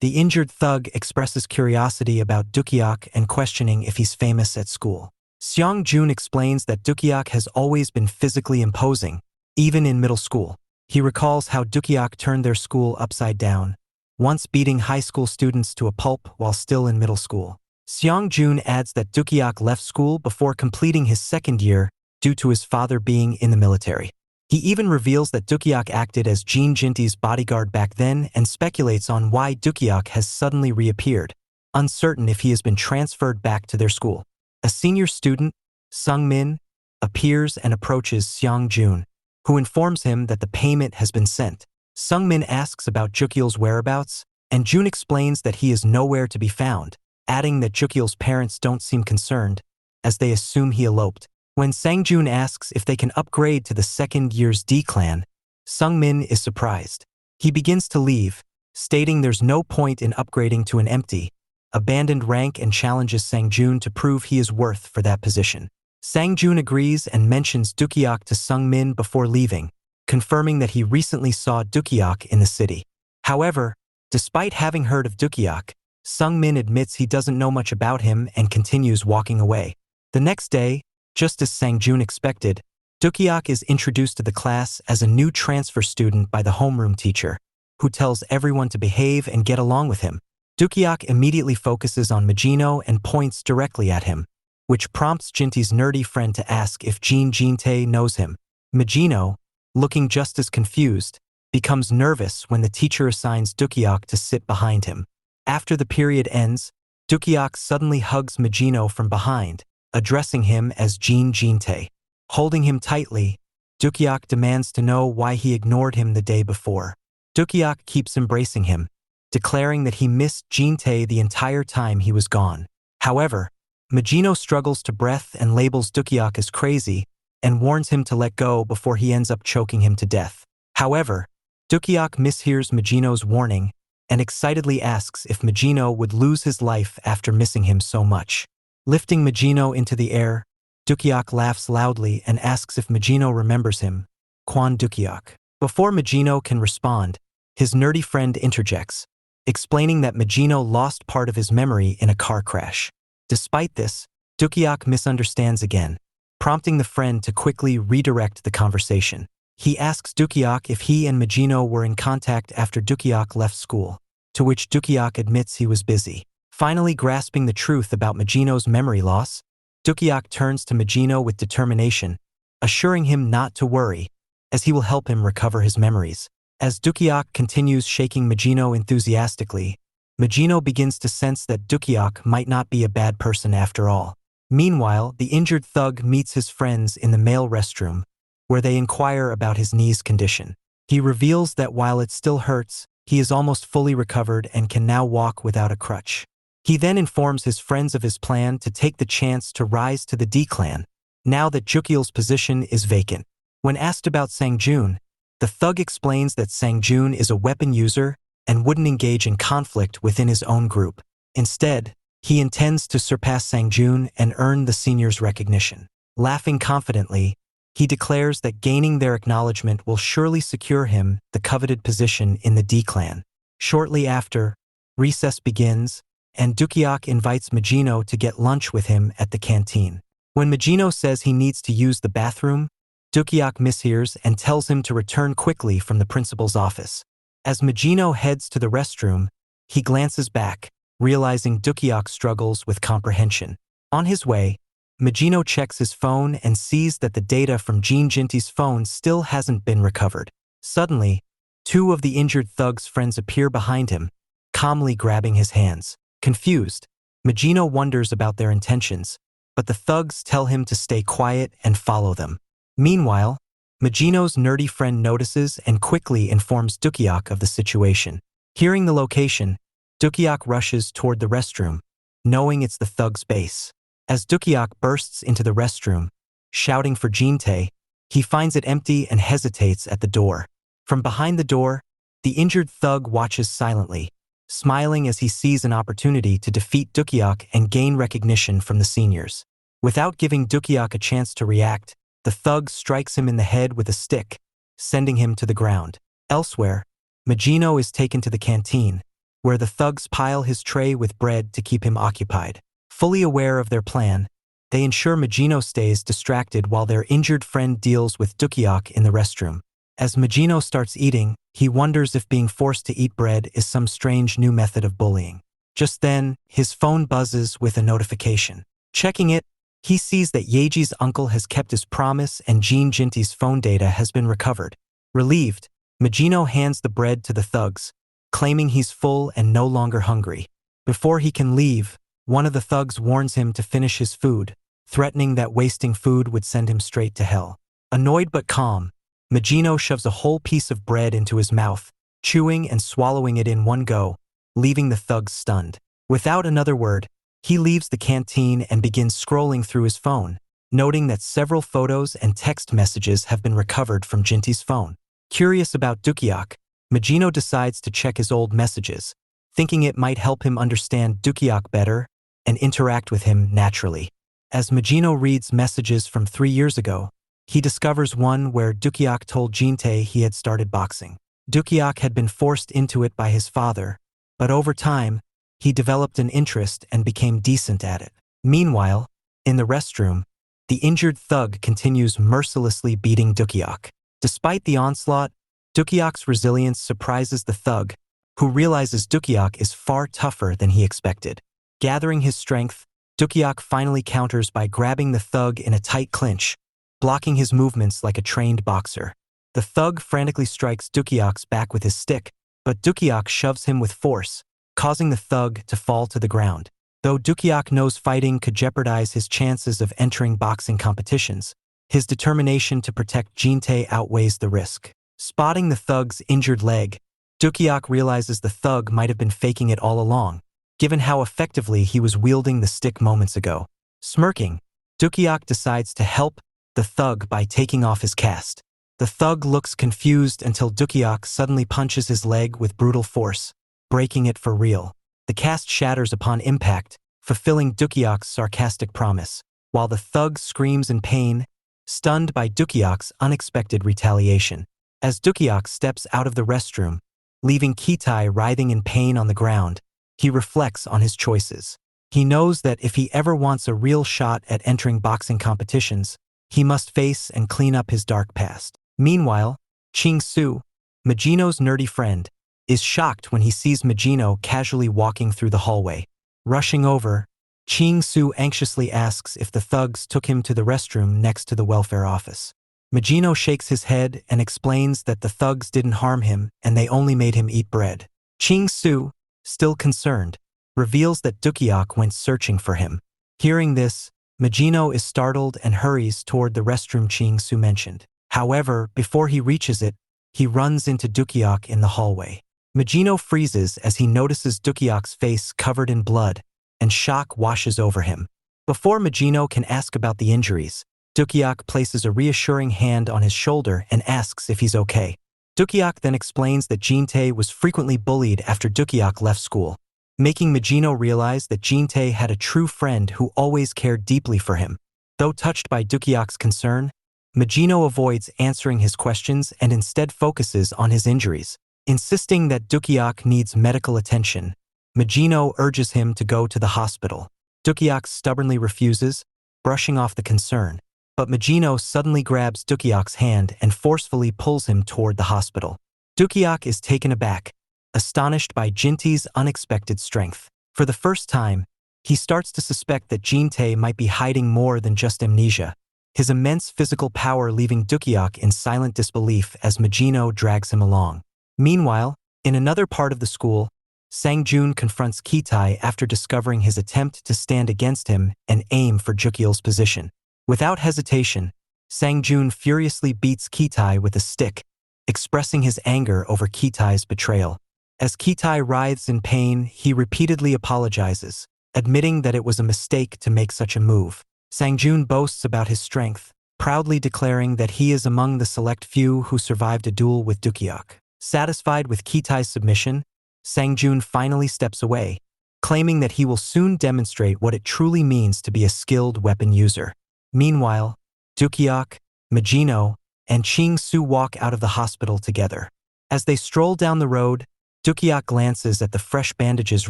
The injured thug expresses curiosity about Dukak and questioning if he's famous at school. Seong-jun explains that Dukak has always been physically imposing, even in middle school. He recalls how Dukak turned their school upside down, once beating high school students to a pulp while still in middle school. Seong-jun adds that Dukak left school before completing his second year due to his father being in the military. He even reveals that Dukak acted as Jeene G's bodyguard back then and speculates on why Dukak has suddenly reappeared, uncertain if he has been transferred back to their school. A senior student, Sung-min, appears and approaches Seong-jun, who informs him that the payment has been sent. Sung-min asks about Jukil's whereabouts, and Jun explains that he is nowhere to be found, adding that Jukil's parents don't seem concerned, as they assume he eloped. When Sang-jun asks if they can upgrade to the second year's D-clan, Sung-min is surprised. He begins to leave, stating there's no point in upgrading to an empty, abandoned rank and challenges Sang-jun to prove he is worth for that position. Sang-jun agrees and mentions Dukak to Sung-min before leaving, confirming that he recently saw Dukak in the city. However, despite having heard of Dukak, Sung-min admits he doesn't know much about him and continues walking away. The next day, just as Sang-jun expected, Dukak is introduced to the class as a new transfer student by the homeroom teacher, who tells everyone to behave and get along with him. Dukak immediately focuses on Magino and points directly at him, which prompts Jintae's nerdy friend to ask if Jeene knows him. Magino, looking just as confused, becomes nervous when the teacher assigns Dukak to sit behind him. After the period ends, Dukak suddenly hugs Magino from behind, addressing him as Jeene G. Holding him tightly, Dukak demands to know why he ignored him the day before. Dukak keeps embracing him, declaring that he missed Jeene the entire time he was gone. However, Magino struggles to breath and labels Dukak as crazy and warns him to let go before he ends up choking him to death. However, Dukak mishears Magino's warning and excitedly asks if Magino would lose his life after missing him so much. Lifting Magino into the air, Dukak laughs loudly and asks if Magino remembers him, Kwon Dukak. Before Magino can respond, his nerdy friend interjects, explaining that Majino lost part of his memory in a car crash. Despite this, Dukak misunderstands again, prompting the friend to quickly redirect the conversation. He asks Dukak if he and Majino were in contact after Dukak left school, to which Dukak admits he was busy. Finally grasping the truth about Majino's memory loss, Dukak turns to Majino with determination, assuring him not to worry, as he will help him recover his memories. As Dukak continues shaking Majino enthusiastically, Majino begins to sense that Dukak might not be a bad person after all. Meanwhile, the injured thug meets his friends in the male restroom, where they inquire about his knee's condition. He reveals that while it still hurts, he is almost fully recovered and can now walk without a crutch. He then informs his friends of his plan to take the chance to rise to the D-clan, now that Jukil's position is vacant. When asked about Sangjun, the thug explains that Sangjun is a weapon user and wouldn't engage in conflict within his own group. Instead, he intends to surpass Sangjun and earn the seniors' recognition. Laughing confidently, he declares that gaining their acknowledgement will surely secure him the coveted position in the D-clan. Shortly after, recess begins, and Dukak invites Majino to get lunch with him at the canteen. When Majino says he needs to use the bathroom, Dukak mishears and tells him to return quickly from the principal's office. As Majino heads to the restroom, he glances back, realizing Dukak struggles with comprehension. On his way, Majino checks his phone and sees that the data from Jeene G's phone still hasn't been recovered. Suddenly, two of the injured thug's friends appear behind him, calmly grabbing his hands. Confused, Majino wonders about their intentions, but the thugs tell him to stay quiet and follow them. Meanwhile, Majino's nerdy friend notices and quickly informs Dukak of the situation. Hearing the location, Dukak rushes toward the restroom, knowing it's the thug's base. As Dukak bursts into the restroom, shouting for Jeene, he finds it empty and hesitates at the door. From behind the door, the injured thug watches silently, smiling as he sees an opportunity to defeat Dukak and gain recognition from the seniors. Without giving Dukak a chance to react, the thug strikes him in the head with a stick, sending him to the ground. Elsewhere, Majino is taken to the canteen, where the thugs pile his tray with bread to keep him occupied. Fully aware of their plan, they ensure Majino stays distracted while their injured friend deals with Dukak in the restroom. As Majino starts eating, he wonders if being forced to eat bread is some strange new method of bullying. Just then, his phone buzzes with a notification. Checking it, he sees that Yeji's uncle has kept his promise and Jeene G's phone data has been recovered. Relieved, Majino hands the bread to the thugs, claiming he's full and no longer hungry. Before he can leave, one of the thugs warns him to finish his food, threatening that wasting food would send him straight to hell. Annoyed but calm, Majino shoves a whole piece of bread into his mouth, chewing and swallowing it in one go, leaving the thugs stunned. Without another word, he leaves the canteen and begins scrolling through his phone, noting that several photos and text messages have been recovered from Jinty's phone. Curious about Dukak, Majino decides to check his old messages, thinking it might help him understand Dukak better and interact with him naturally. As Majino reads messages from 3 years ago, he discovers one where Dukak told Jeene he had started boxing. Dukak had been forced into it by his father, but over time, he developed an interest and became decent at it. Meanwhile, in the restroom, the injured thug continues mercilessly beating Dukak. Despite the onslaught, Dukak's resilience surprises the thug, who realizes Dukak is far tougher than he expected. Gathering his strength, Dukak finally counters by grabbing the thug in a tight clinch, blocking his movements like a trained boxer. The thug frantically strikes Dukak's back with his stick, but Dukak shoves him with force, causing the thug to fall to the ground. Though Dukak knows fighting could jeopardize his chances of entering boxing competitions, his determination to protect Jeene outweighs the risk. Spotting the thug's injured leg, Dukak realizes the thug might have been faking it all along, given how effectively he was wielding the stick moments ago. Smirking, Dukak decides to help the thug by taking off his cast. The thug looks confused until Dukak suddenly punches his leg with brutal force, breaking it for real. The cast shatters upon impact, fulfilling Dukak's sarcastic promise, while the thug screams in pain, stunned by Dukak's unexpected retaliation. As Dukak steps out of the restroom, leaving Kitai writhing in pain on the ground. He reflects on his choices. He knows that if he ever wants a real shot at entering boxing competitions, he must face and clean up his dark past. Meanwhile, Ching-Su, Majino's nerdy friend, is shocked when he sees Majino casually walking through the hallway. Rushing over, Ching-Su anxiously asks if the thugs took him to the restroom next to the welfare office. Majino shakes his head and explains that the thugs didn't harm him and they only made him eat bread. Ching-Su, still concerned, reveals that Dukak went searching for him. Hearing this, Majino is startled and hurries toward the restroom Ching-Su mentioned. However, before he reaches it, he runs into Dukak in the hallway. Majino freezes as he notices Dukak's face covered in blood, and shock washes over him. Before Majino can ask about the injuries, Dukak places a reassuring hand on his shoulder and asks if he's okay. Dukak then explains that Jeene was frequently bullied after Dukak left school, making Majino realize that Jeene had a true friend who always cared deeply for him. Though touched by Dukak's concern, Majino avoids answering his questions and instead focuses on his injuries. Insisting that Dukak needs medical attention, Majino urges him to go to the hospital. Dukak stubbornly refuses, brushing off the concern, but Majino suddenly grabs Dukak's hand and forcefully pulls him toward the hospital. Dukak is taken aback, astonished by Jinte's unexpected strength. For the first time, he starts to suspect that Jeene might be hiding more than just amnesia, his immense physical power leaving Dukak in silent disbelief as Majino drags him along. Meanwhile, in another part of the school, Sang-Jun confronts Kitai after discovering his attempt to stand against him and aim for Jukyeol's position. Without hesitation, Sang-Jun furiously beats Kitai with a stick, expressing his anger over Kitai's betrayal. As Kitai writhes in pain, he repeatedly apologizes, admitting that it was a mistake to make such a move. Sang-Jun boasts about his strength, proudly declaring that he is among the select few who survived a duel with Dukak. Satisfied with Kitai's submission, Sang-Jun finally steps away, claiming that he will soon demonstrate what it truly means to be a skilled weapon user. Meanwhile, Dukak, Majino, and Ching-Su walk out of the hospital together. As they stroll down the road, Dukak glances at the fresh bandages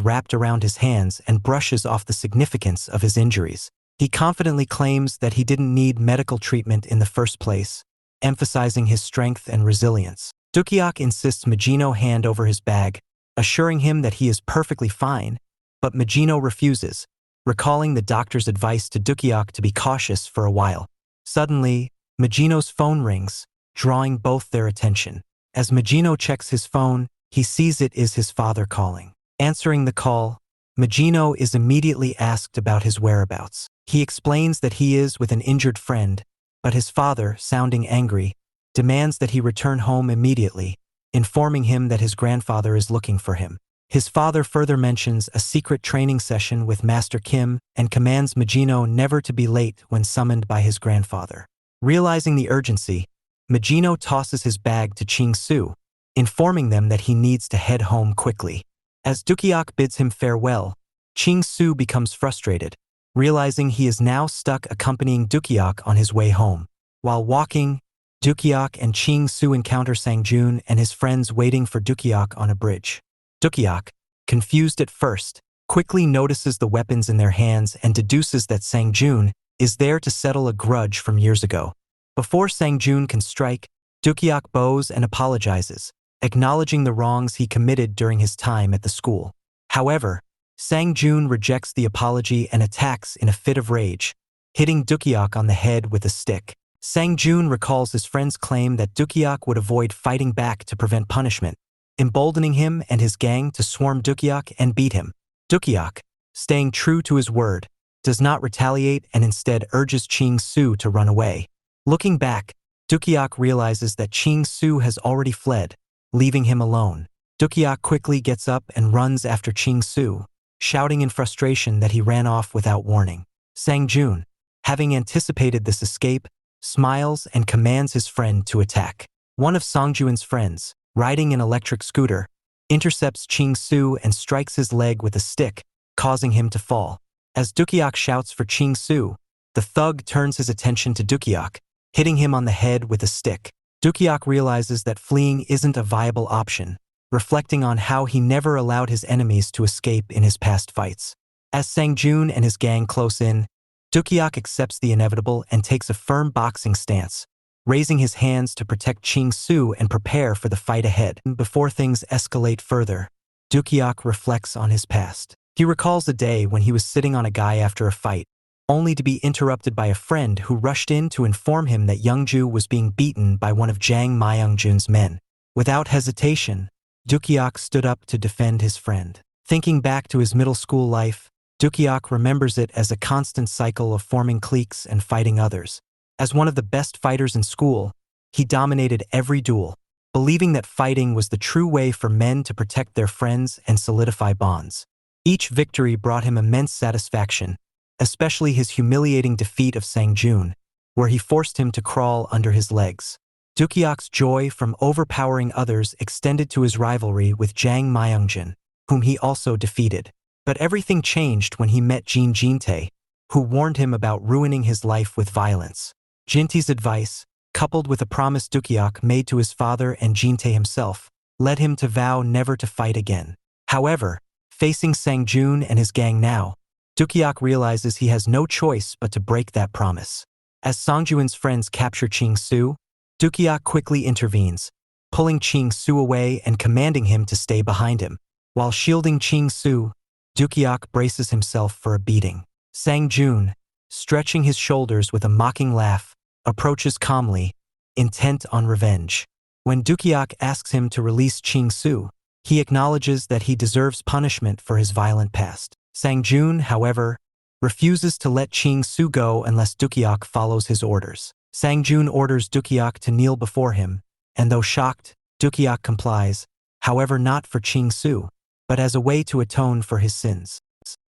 wrapped around his hands and brushes off the significance of his injuries. He confidently claims that he didn't need medical treatment in the first place, emphasizing his strength and resilience. Dukak insists Majino hand over his bag, assuring him that he is perfectly fine, but Majino refuses, recalling the doctor's advice to Dukak to be cautious for a while. Suddenly, Majino's phone rings, drawing both their attention. As Majino checks his phone, he sees it is his father calling. Answering the call, Majino is immediately asked about his whereabouts. He explains that he is with an injured friend, but his father, sounding angry, demands that he return home immediately, informing him that his grandfather is looking for him. His father further mentions a secret training session with Master Kim and commands Majino never to be late when summoned by his grandfather. Realizing the urgency, Majino tosses his bag to Ching-Su, informing them that he needs to head home quickly. As Dukak bids him farewell, Ching-Su becomes frustrated, realizing he is now stuck accompanying Dukak on his way home. While walking, Dukak and Ching-Su encounter Sang-Jun and his friends waiting for Dukak on a bridge. Dukak, confused at first, quickly notices the weapons in their hands and deduces that Sang-Jun is there to settle a grudge from years ago. Before Sang-Jun can strike, Dukak bows and apologizes, acknowledging the wrongs he committed during his time at the school. However, Sang-Jun rejects the apology and attacks in a fit of rage, hitting Dukak on the head with a stick. Sang-Jun recalls his friend's claim that Dukak would avoid fighting back to prevent punishment, emboldening him and his gang to swarm Dukak and beat him. Dukak, staying true to his word, does not retaliate and instead urges Ching-Su to run away. Looking back, Dukak realizes that Ching-Su has already fled, leaving him alone. Dukak quickly gets up and runs after Ching-Su, shouting in frustration that he ran off without warning. Sang-Jun, having anticipated this escape, smiles and commands his friend to attack. One of Sang-Jun's friends, riding an electric scooter, intercepts Ching-Su and strikes his leg with a stick, causing him to fall. As Dukak shouts for Ching-Su, the thug turns his attention to Dukak, hitting him on the head with a stick. Dukak realizes that fleeing isn't a viable option, reflecting on how he never allowed his enemies to escape in his past fights. As Sang-joon and his gang close in, Dukak accepts the inevitable and takes a firm boxing stance, raising his hands to protect Ching-soo and prepare for the fight ahead. Before things escalate further, Dukak reflects on his past. He recalls a day when he was sitting on a guy after a fight, only to be interrupted by a friend who rushed in to inform him that Youngju was being beaten by one of Jang Myungjun's men. Without hesitation, Dukak stood up to defend his friend. Thinking back to his middle school life, Dukak remembers it as a constant cycle of forming cliques and fighting others. As one of the best fighters in school, he dominated every duel, believing that fighting was the true way for men to protect their friends and solidify bonds. Each victory brought him immense satisfaction, especially his humiliating defeat of Sang-joon, where he forced him to crawl under his legs. Dukak's joy from overpowering others extended to his rivalry with Jang Myungjun, whom he also defeated. But everything changed when he met Jeene G, who warned him about ruining his life with violence. Jintae's advice, coupled with a promise Dukak made to his father and Jintae himself, led him to vow never to fight again. However, facing Sang-joon and his gang now, Dukak realizes he has no choice but to break that promise. As Sang-joon's friends capture Ching-soo, Dukak quickly intervenes, pulling Ching-soo away and commanding him to stay behind him. While shielding Ching-soo, Dukak braces himself for a beating. Sang-joon, stretching his shoulders with a mocking laugh, approaches calmly, intent on revenge. When Dukak asks him to release Ching-soo, he acknowledges that he deserves punishment for his violent past. Sang-joon, however, refuses to let Ching-soo go unless Dukak follows his orders. Sang-joon orders Dukak to kneel before him, and though shocked, Dukak complies, however not for Ching-soo, but as a way to atone for his sins.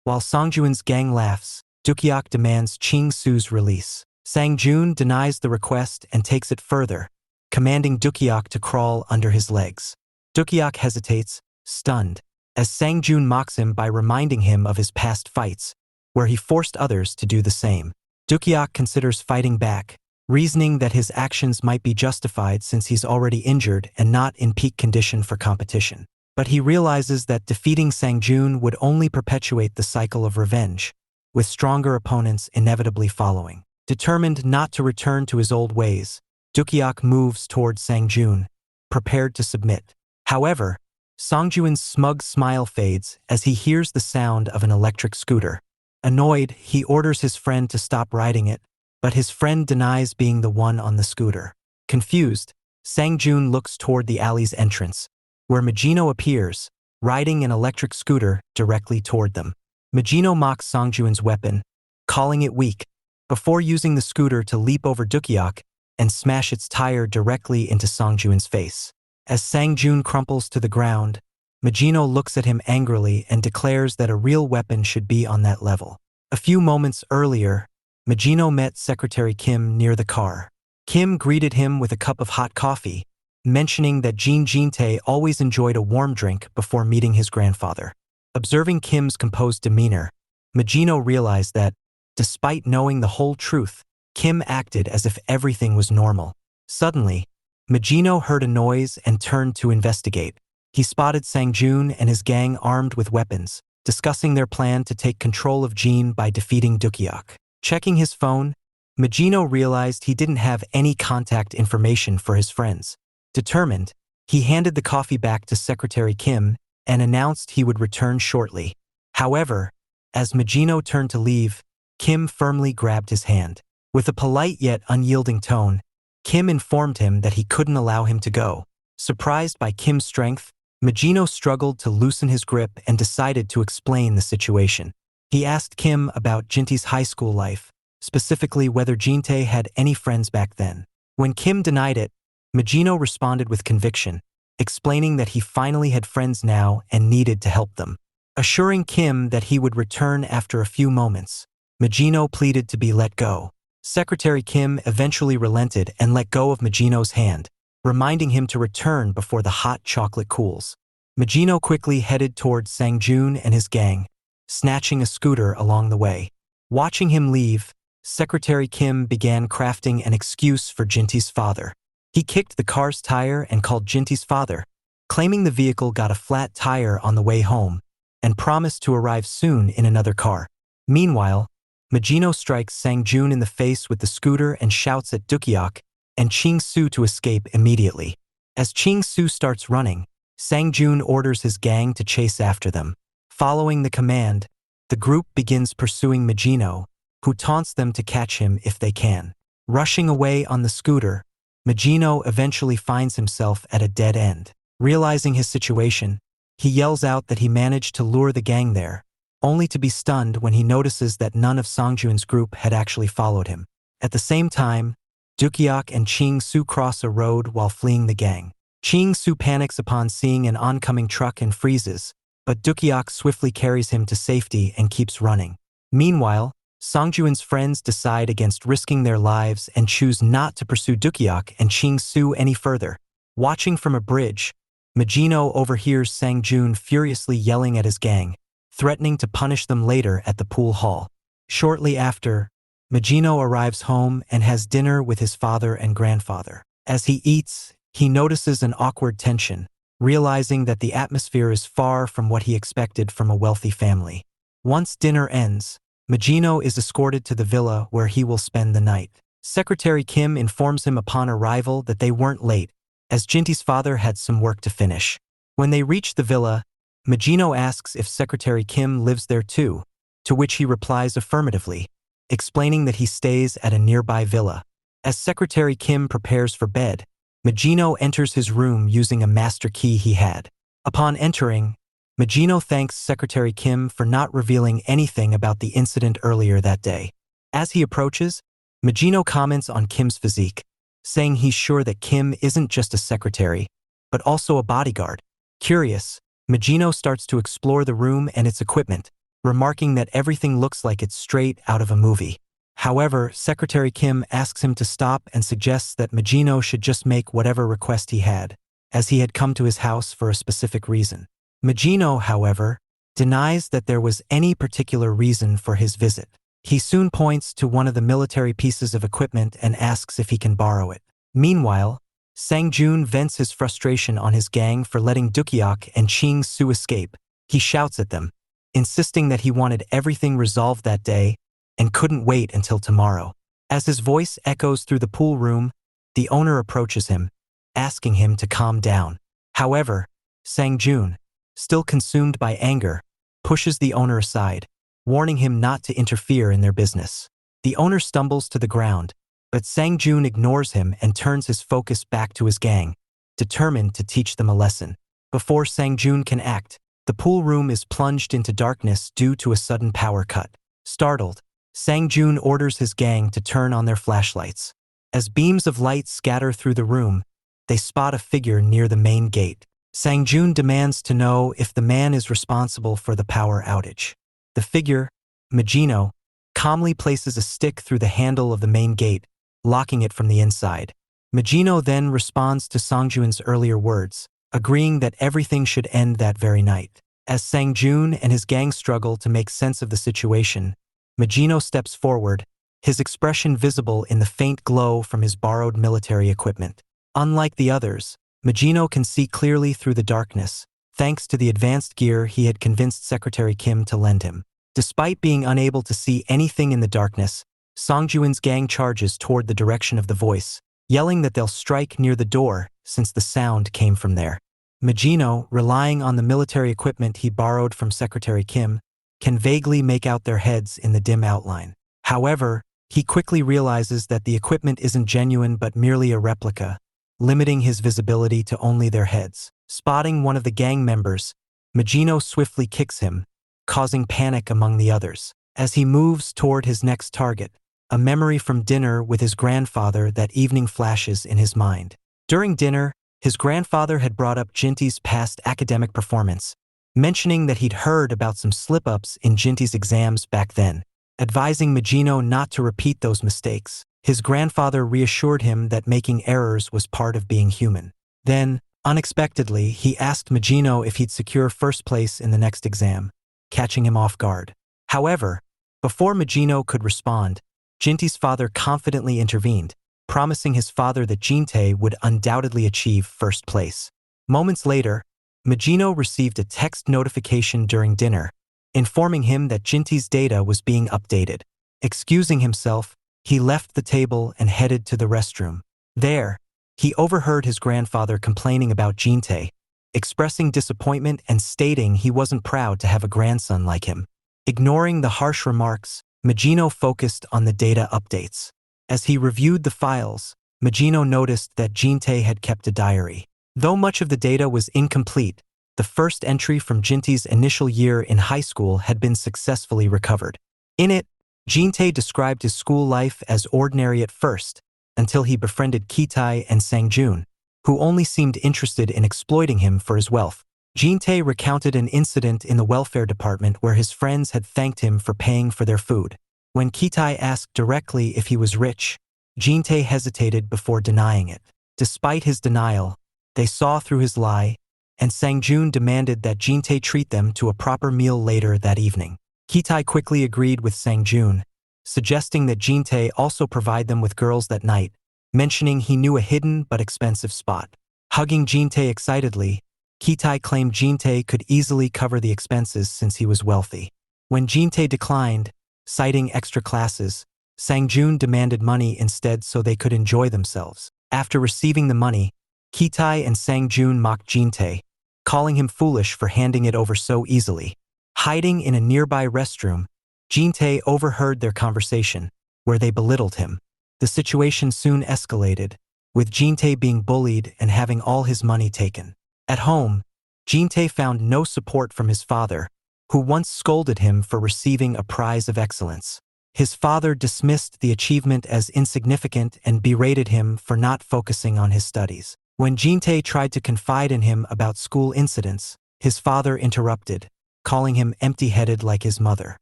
While Sang-joon's gang laughs, Dukak demands Ching-soo's release. Sang-joon denies the request and takes it further, commanding Dukak to crawl under his legs. Dukak hesitates, stunned, as Sang-joon mocks him by reminding him of his past fights, where he forced others to do the same. Dukak considers fighting back, reasoning that his actions might be justified since he's already injured and not in peak condition for competition. But he realizes that defeating Sang-joon would only perpetuate the cycle of revenge, with stronger opponents inevitably following. Determined not to return to his old ways, Dukak moves toward Sang-joon, prepared to submit. However, Sang-joon's smug smile fades as he hears the sound of an electric scooter. Annoyed, he orders his friend to stop riding it, but his friend denies being the one on the scooter. Confused, Sang-joon looks toward the alley's entrance, where Magino appears, riding an electric scooter directly toward them. Magino mocks Sang-joon's weapon, calling it weak, before using the scooter to leap over Dukak and smash its tire directly into Sang-joon's face. As Sang-joon crumples to the ground, Magino looks at him angrily and declares that a real weapon should be on that level. A few moments earlier, Magino met Secretary Kim near the car. Kim greeted him with a cup of hot coffee, mentioning that Jeene G always enjoyed a warm drink before meeting his grandfather. Observing Kim's composed demeanor, Magino realized that, despite knowing the whole truth, Kim acted as if everything was normal. Suddenly, Magino heard a noise and turned to investigate. He spotted Sang-joon and his gang armed with weapons, discussing their plan to take control of Jeene by defeating Dukak. Checking his phone, Magino realized he didn't have any contact information for his friends. Determined, he handed the coffee back to Secretary Kim and announced he would return shortly. However, as Magino turned to leave, Kim firmly grabbed his hand. With a polite yet unyielding tone, Kim informed him that he couldn't allow him to go. Surprised by Kim's strength, Magino struggled to loosen his grip and decided to explain the situation. He asked Kim about Jintae's high school life, specifically whether Jintae had any friends back then. When Kim denied it, Magino responded with conviction, explaining that he finally had friends now and needed to help them. Assuring Kim that he would return after a few moments, Magino pleaded to be let go. Secretary Kim eventually relented and let go of Magino's hand, reminding him to return before the hot chocolate cools. Magino quickly headed towards Sang-joon and his gang, snatching a scooter along the way. Watching him leave, Secretary Kim began crafting an excuse for Jintae's father. He kicked the car's tire and called Jintae's father, claiming the vehicle got a flat tire on the way home and promised to arrive soon in another car. Meanwhile, Magino strikes Sang-joon in the face with the scooter and shouts at Dukak and Ching-soo to escape immediately. As Ching-soo starts running, Sang-joon orders his gang to chase after them. Following the command, the group begins pursuing Magino, who taunts them to catch him if they can. Rushing away on the scooter, Magino eventually finds himself at a dead end. Realizing his situation, he yells out that he managed to lure the gang there, only to be stunned when he notices that none of Sang-joon's group had actually followed him. At the same time, Dukak and Ching-soo cross a road while fleeing the gang. Ching-soo panics upon seeing an oncoming truck and freezes, but Dukak swiftly carries him to safety and keeps running. Meanwhile, Sang-joon's friends decide against risking their lives and choose not to pursue Dukak and Ching-soo any further. Watching from a bridge, Magino overhears Sang-joon furiously yelling at his gang, threatening to punish them later at the pool hall. Shortly after, Magino arrives home and has dinner with his father and grandfather. As he eats, he notices an awkward tension, realizing that the atmosphere is far from what he expected from a wealthy family. Once dinner ends, Magino is escorted to the villa where he will spend the night. Secretary Kim informs him upon arrival that they weren't late, as Jintee's father had some work to finish. When they reach the villa, Magino asks if Secretary Kim lives there too, to which he replies affirmatively, explaining that he stays at a nearby villa. As Secretary Kim prepares for bed, Magino enters his room using a master key he had. Upon entering, Magino thanks Secretary Kim for not revealing anything about the incident earlier that day. As he approaches, Magino comments on Kim's physique, saying he's sure that Kim isn't just a secretary, but also a bodyguard. Curious, Magino starts to explore the room and its equipment, remarking that everything looks like it's straight out of a movie. However, Secretary Kim asks him to stop and suggests that Magino should just make whatever request he had, as he had come to his house for a specific reason. Magino, however, denies that there was any particular reason for his visit. He soon points to one of the military pieces of equipment and asks if he can borrow it. Meanwhile, Sang-joon vents his frustration on his gang for letting Dukak and Ching-soo escape. He shouts at them, insisting that he wanted everything resolved that day and couldn't wait until tomorrow. As his voice echoes through the pool room, the owner approaches him, asking him to calm down. However, Sang-joon, still consumed by anger, pushes the owner aside, warning him not to interfere in their business. The owner stumbles to the ground, but Sang-joon ignores him and turns his focus back to his gang, determined to teach them a lesson. Before Sang-joon can act, the pool room is plunged into darkness due to a sudden power cut. Startled, Sang-joon orders his gang to turn on their flashlights. As beams of light scatter through the room, they spot a figure near the main gate. Sang-joon demands to know if the man is responsible for the power outage. The figure, Magino, calmly places a stick through the handle of the main gate, locking it from the inside. Magino then responds to Sang-joon's earlier words, agreeing that everything should end that very night. As Sang-joon and his gang struggle to make sense of the situation, Magino steps forward, his expression visible in the faint glow from his borrowed military equipment. Unlike the others, Magino can see clearly through the darkness, thanks to the advanced gear he had convinced Secretary Kim to lend him. Despite being unable to see anything in the darkness, Sang-joon's gang charges toward the direction of the voice, yelling that they'll strike near the door since the sound came from there. Magino, relying on the military equipment he borrowed from Secretary Kim, can vaguely make out their heads in the dim outline. However, he quickly realizes that the equipment isn't genuine but merely a replica, limiting his visibility to only their heads. Spotting one of the gang members, Magino swiftly kicks him, causing panic among the others. As he moves toward his next target, a memory from dinner with his grandfather that evening flashes in his mind. During dinner, his grandfather had brought up Jintee's past academic performance, mentioning that he'd heard about some slip-ups in Jintee's exams back then. Advising Magino not to repeat those mistakes, his grandfather reassured him that making errors was part of being human. Then, unexpectedly, he asked Magino if he'd secure first place in the next exam, catching him off guard. However, before Magino could respond, Jintee's father confidently intervened, promising his father that Jeene would undoubtedly achieve first place. Moments later, Magino received a text notification during dinner, informing him that Jinte's data was being updated. Excusing himself, he left the table and headed to the restroom. There, he overheard his grandfather complaining about Jinte, expressing disappointment and stating he wasn't proud to have a grandson like him. Ignoring the harsh remarks, Magino focused on the data updates. As he reviewed the files, Magino noticed that Jinte had kept a diary. Though much of the data was incomplete, the first entry from Jinte's initial year in high school had been successfully recovered. In it, Jinte described his school life as ordinary at first, until he befriended Kitai and Sangjun, who only seemed interested in exploiting him for his wealth. Jinte recounted an incident in the welfare department where his friends had thanked him for paying for their food. When Kitai asked directly if he was rich, Jinte hesitated before denying it. Despite his denial, they saw through his lie, and Sangjun demanded that Jinte treat them to a proper meal later that evening. Kitai quickly agreed with Sangjun, suggesting that Jinte also provide them with girls that night, mentioning he knew a hidden but expensive spot. Hugging Jinte excitedly, Kitai claimed Jinte could easily cover the expenses since he was wealthy. When Jinte declined, citing extra classes, Sangjun demanded money instead so they could enjoy themselves. After receiving the money, Kitai and Sangjun mocked Jinte, calling him foolish for handing it over so easily. Hiding in a nearby restroom, Jinte overheard their conversation, where they belittled him. The situation soon escalated, with Jinte being bullied and having all his money taken. At home, Jinte found no support from his father, who once scolded him for receiving a prize of excellence. His father dismissed the achievement as insignificant and berated him for not focusing on his studies. When Jinte tried to confide in him about school incidents, his father interrupted, calling him empty-headed like his mother.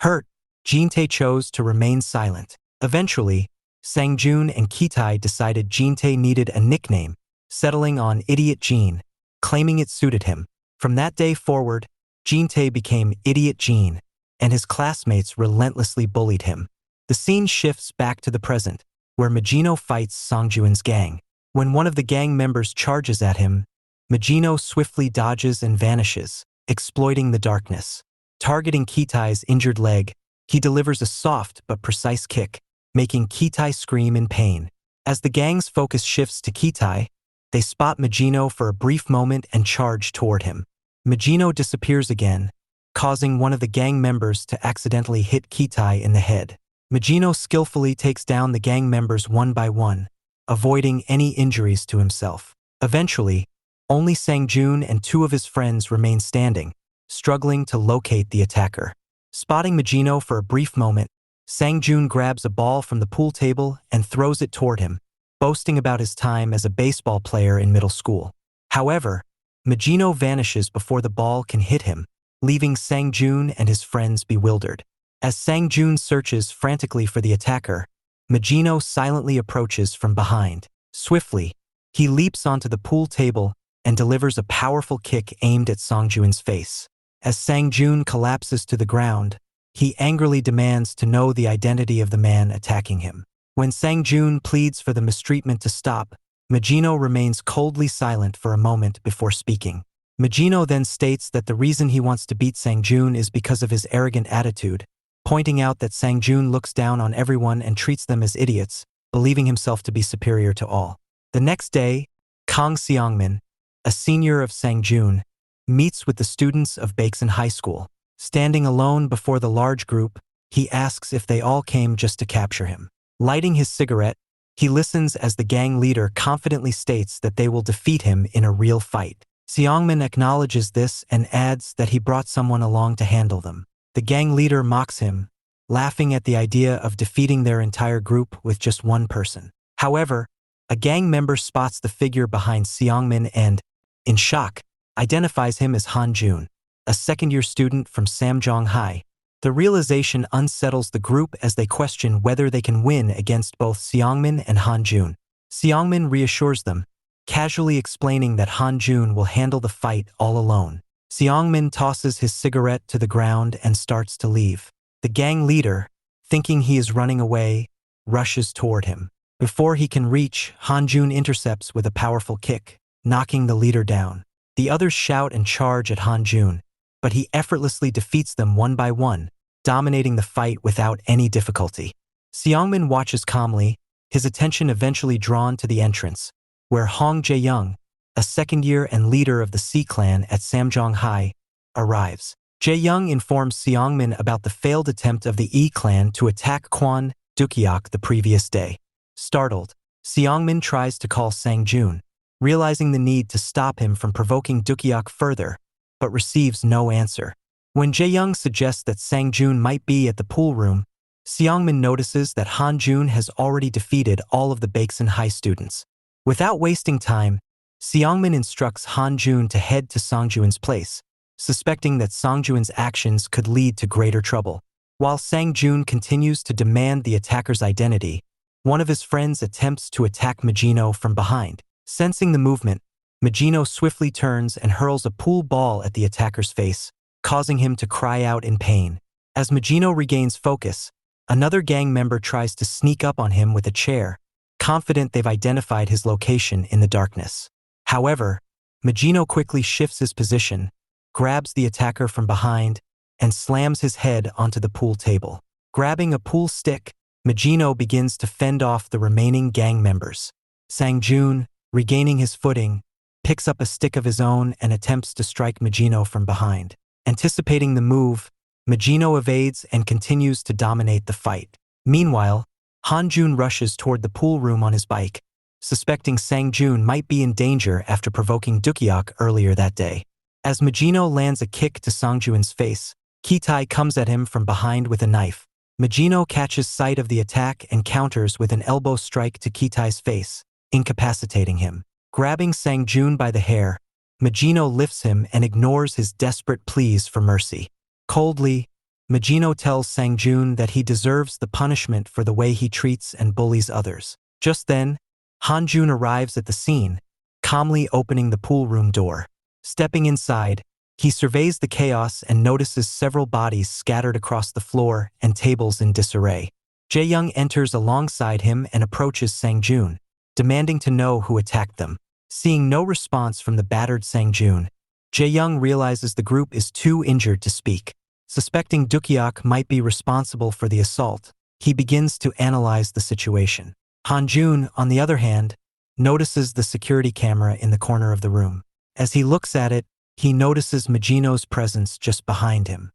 Hurt, Jinte chose to remain silent. Eventually, Sangjun and Kitai decided Jinte needed a nickname, settling on Idiot Jeene, claiming it suited him. From that day forward, Jinte became Idiot Jeene, and his classmates relentlessly bullied him. The scene shifts back to the present, where Magino fights Sangjun's gang. When one of the gang members charges at him, Magino swiftly dodges and vanishes, exploiting the darkness. Targeting Kitai's injured leg, he delivers a soft but precise kick, making Kitai scream in pain. As the gang's focus shifts to Kitai, they spot Magino for a brief moment and charge toward him. Magino disappears again, causing one of the gang members to accidentally hit Kitai in the head. Magino skillfully takes down the gang members one by one, avoiding any injuries to himself. Eventually, only Sangjun and two of his friends remain standing, struggling to locate the attacker. Spotting Magino for a brief moment, Sangjun grabs a ball from the pool table and throws it toward him, boasting about his time as a baseball player in middle school. However, Magino vanishes before the ball can hit him, leaving Sangjun and his friends bewildered. As Sangjun searches frantically for the attacker, Magino silently approaches from behind. Swiftly, he leaps onto the pool table and delivers a powerful kick aimed at Sangjun's face. As Sangjun collapses to the ground, he angrily demands to know the identity of the man attacking him. When Sangjun pleads for the mistreatment to stop, Magino remains coldly silent for a moment before speaking. Magino then states that the reason he wants to beat Sangjun is because of his arrogant attitude, pointing out that Sangjun looks down on everyone and treats them as idiots, believing himself to be superior to all. The next day, Kang Seongmin, a senior of Sangjun, meets with the students of Baeksan High School. Standing alone before the large group, he asks if they all came just to capture him. Lighting his cigarette, he listens as the gang leader confidently states that they will defeat him in a real fight. Seongmin acknowledges this and adds that he brought someone along to handle them. The gang leader mocks him, laughing at the idea of defeating their entire group with just one person. However, a gang member spots the figure behind Seongmin and, in shock, identifies him as Han Jun, a second-year student from Samjeong High. The realization unsettles the group as they question whether they can win against both Seongmin and Han Jun. Seongmin reassures them, casually explaining that Han Jun will handle the fight all alone. Seongmin tosses his cigarette to the ground and starts to leave. The gang leader, thinking he is running away, rushes toward him. Before he can reach, Han Jun intercepts with a powerful kick, knocking the leader down. The others shout and charge at Han Jun, but he effortlessly defeats them one by one, dominating the fight without any difficulty. Seongmin watches calmly, his attention eventually drawn to the entrance, where Hong Jae-young, a second-year and leader of the C-clan at Samjeong High, arrives. Jae-young informs Seongmin about the failed attempt of the E-clan to attack Kwon, Dukak the previous day. Startled, Seongmin tries to call Sang-jun, realizing the need to stop him from provoking Dukak further, but receives no answer. When Jae-young suggests that Sang-jun might be at the pool room, Seongmin notices that Han Jun has already defeated all of the Baeksan High students. Without wasting time, Seongmin instructs Han Jun to head to Songjun's place, suspecting that Songjun's actions could lead to greater trouble. While Sang-jun continues to demand the attacker's identity, one of his friends attempts to attack Magino from behind. Sensing the movement, Magino swiftly turns and hurls a pool ball at the attacker's face, causing him to cry out in pain. As Magino regains focus, another gang member tries to sneak up on him with a chair, confident they've identified his location in the darkness. However, Magino quickly shifts his position, grabs the attacker from behind, and slams his head onto the pool table. Grabbing a pool stick, Magino begins to fend off the remaining gang members. Sang-jun, regaining his footing, picks up a stick of his own and attempts to strike Magino from behind. Anticipating the move, Magino evades and continues to dominate the fight. Meanwhile, Han Jun rushes toward the pool room on his bike, suspecting Sang-jun might be in danger after provoking Dukak earlier that day. As Magino lands a kick to Songjun's face, Kitai comes at him from behind with a knife. Magino catches sight of the attack and counters with an elbow strike to Kitai's face, incapacitating him. Grabbing Sang-jun by the hair, Magino lifts him and ignores his desperate pleas for mercy. Coldly, Magino tells Sang-jun that he deserves the punishment for the way he treats and bullies others. Just then, Han Jun arrives at the scene, calmly opening the pool room door. Stepping inside, he surveys the chaos and notices several bodies scattered across the floor and tables in disarray. Jae-young enters alongside him and approaches Sang-jun, demanding to know who attacked them. Seeing no response from the battered Sang-jun, Jae-young realizes the group is too injured to speak. Suspecting Dukak might be responsible for the assault, he begins to analyze the situation. Han Jun, on the other hand, notices the security camera in the corner of the room. As he looks at it, he notices Magino's presence just behind him.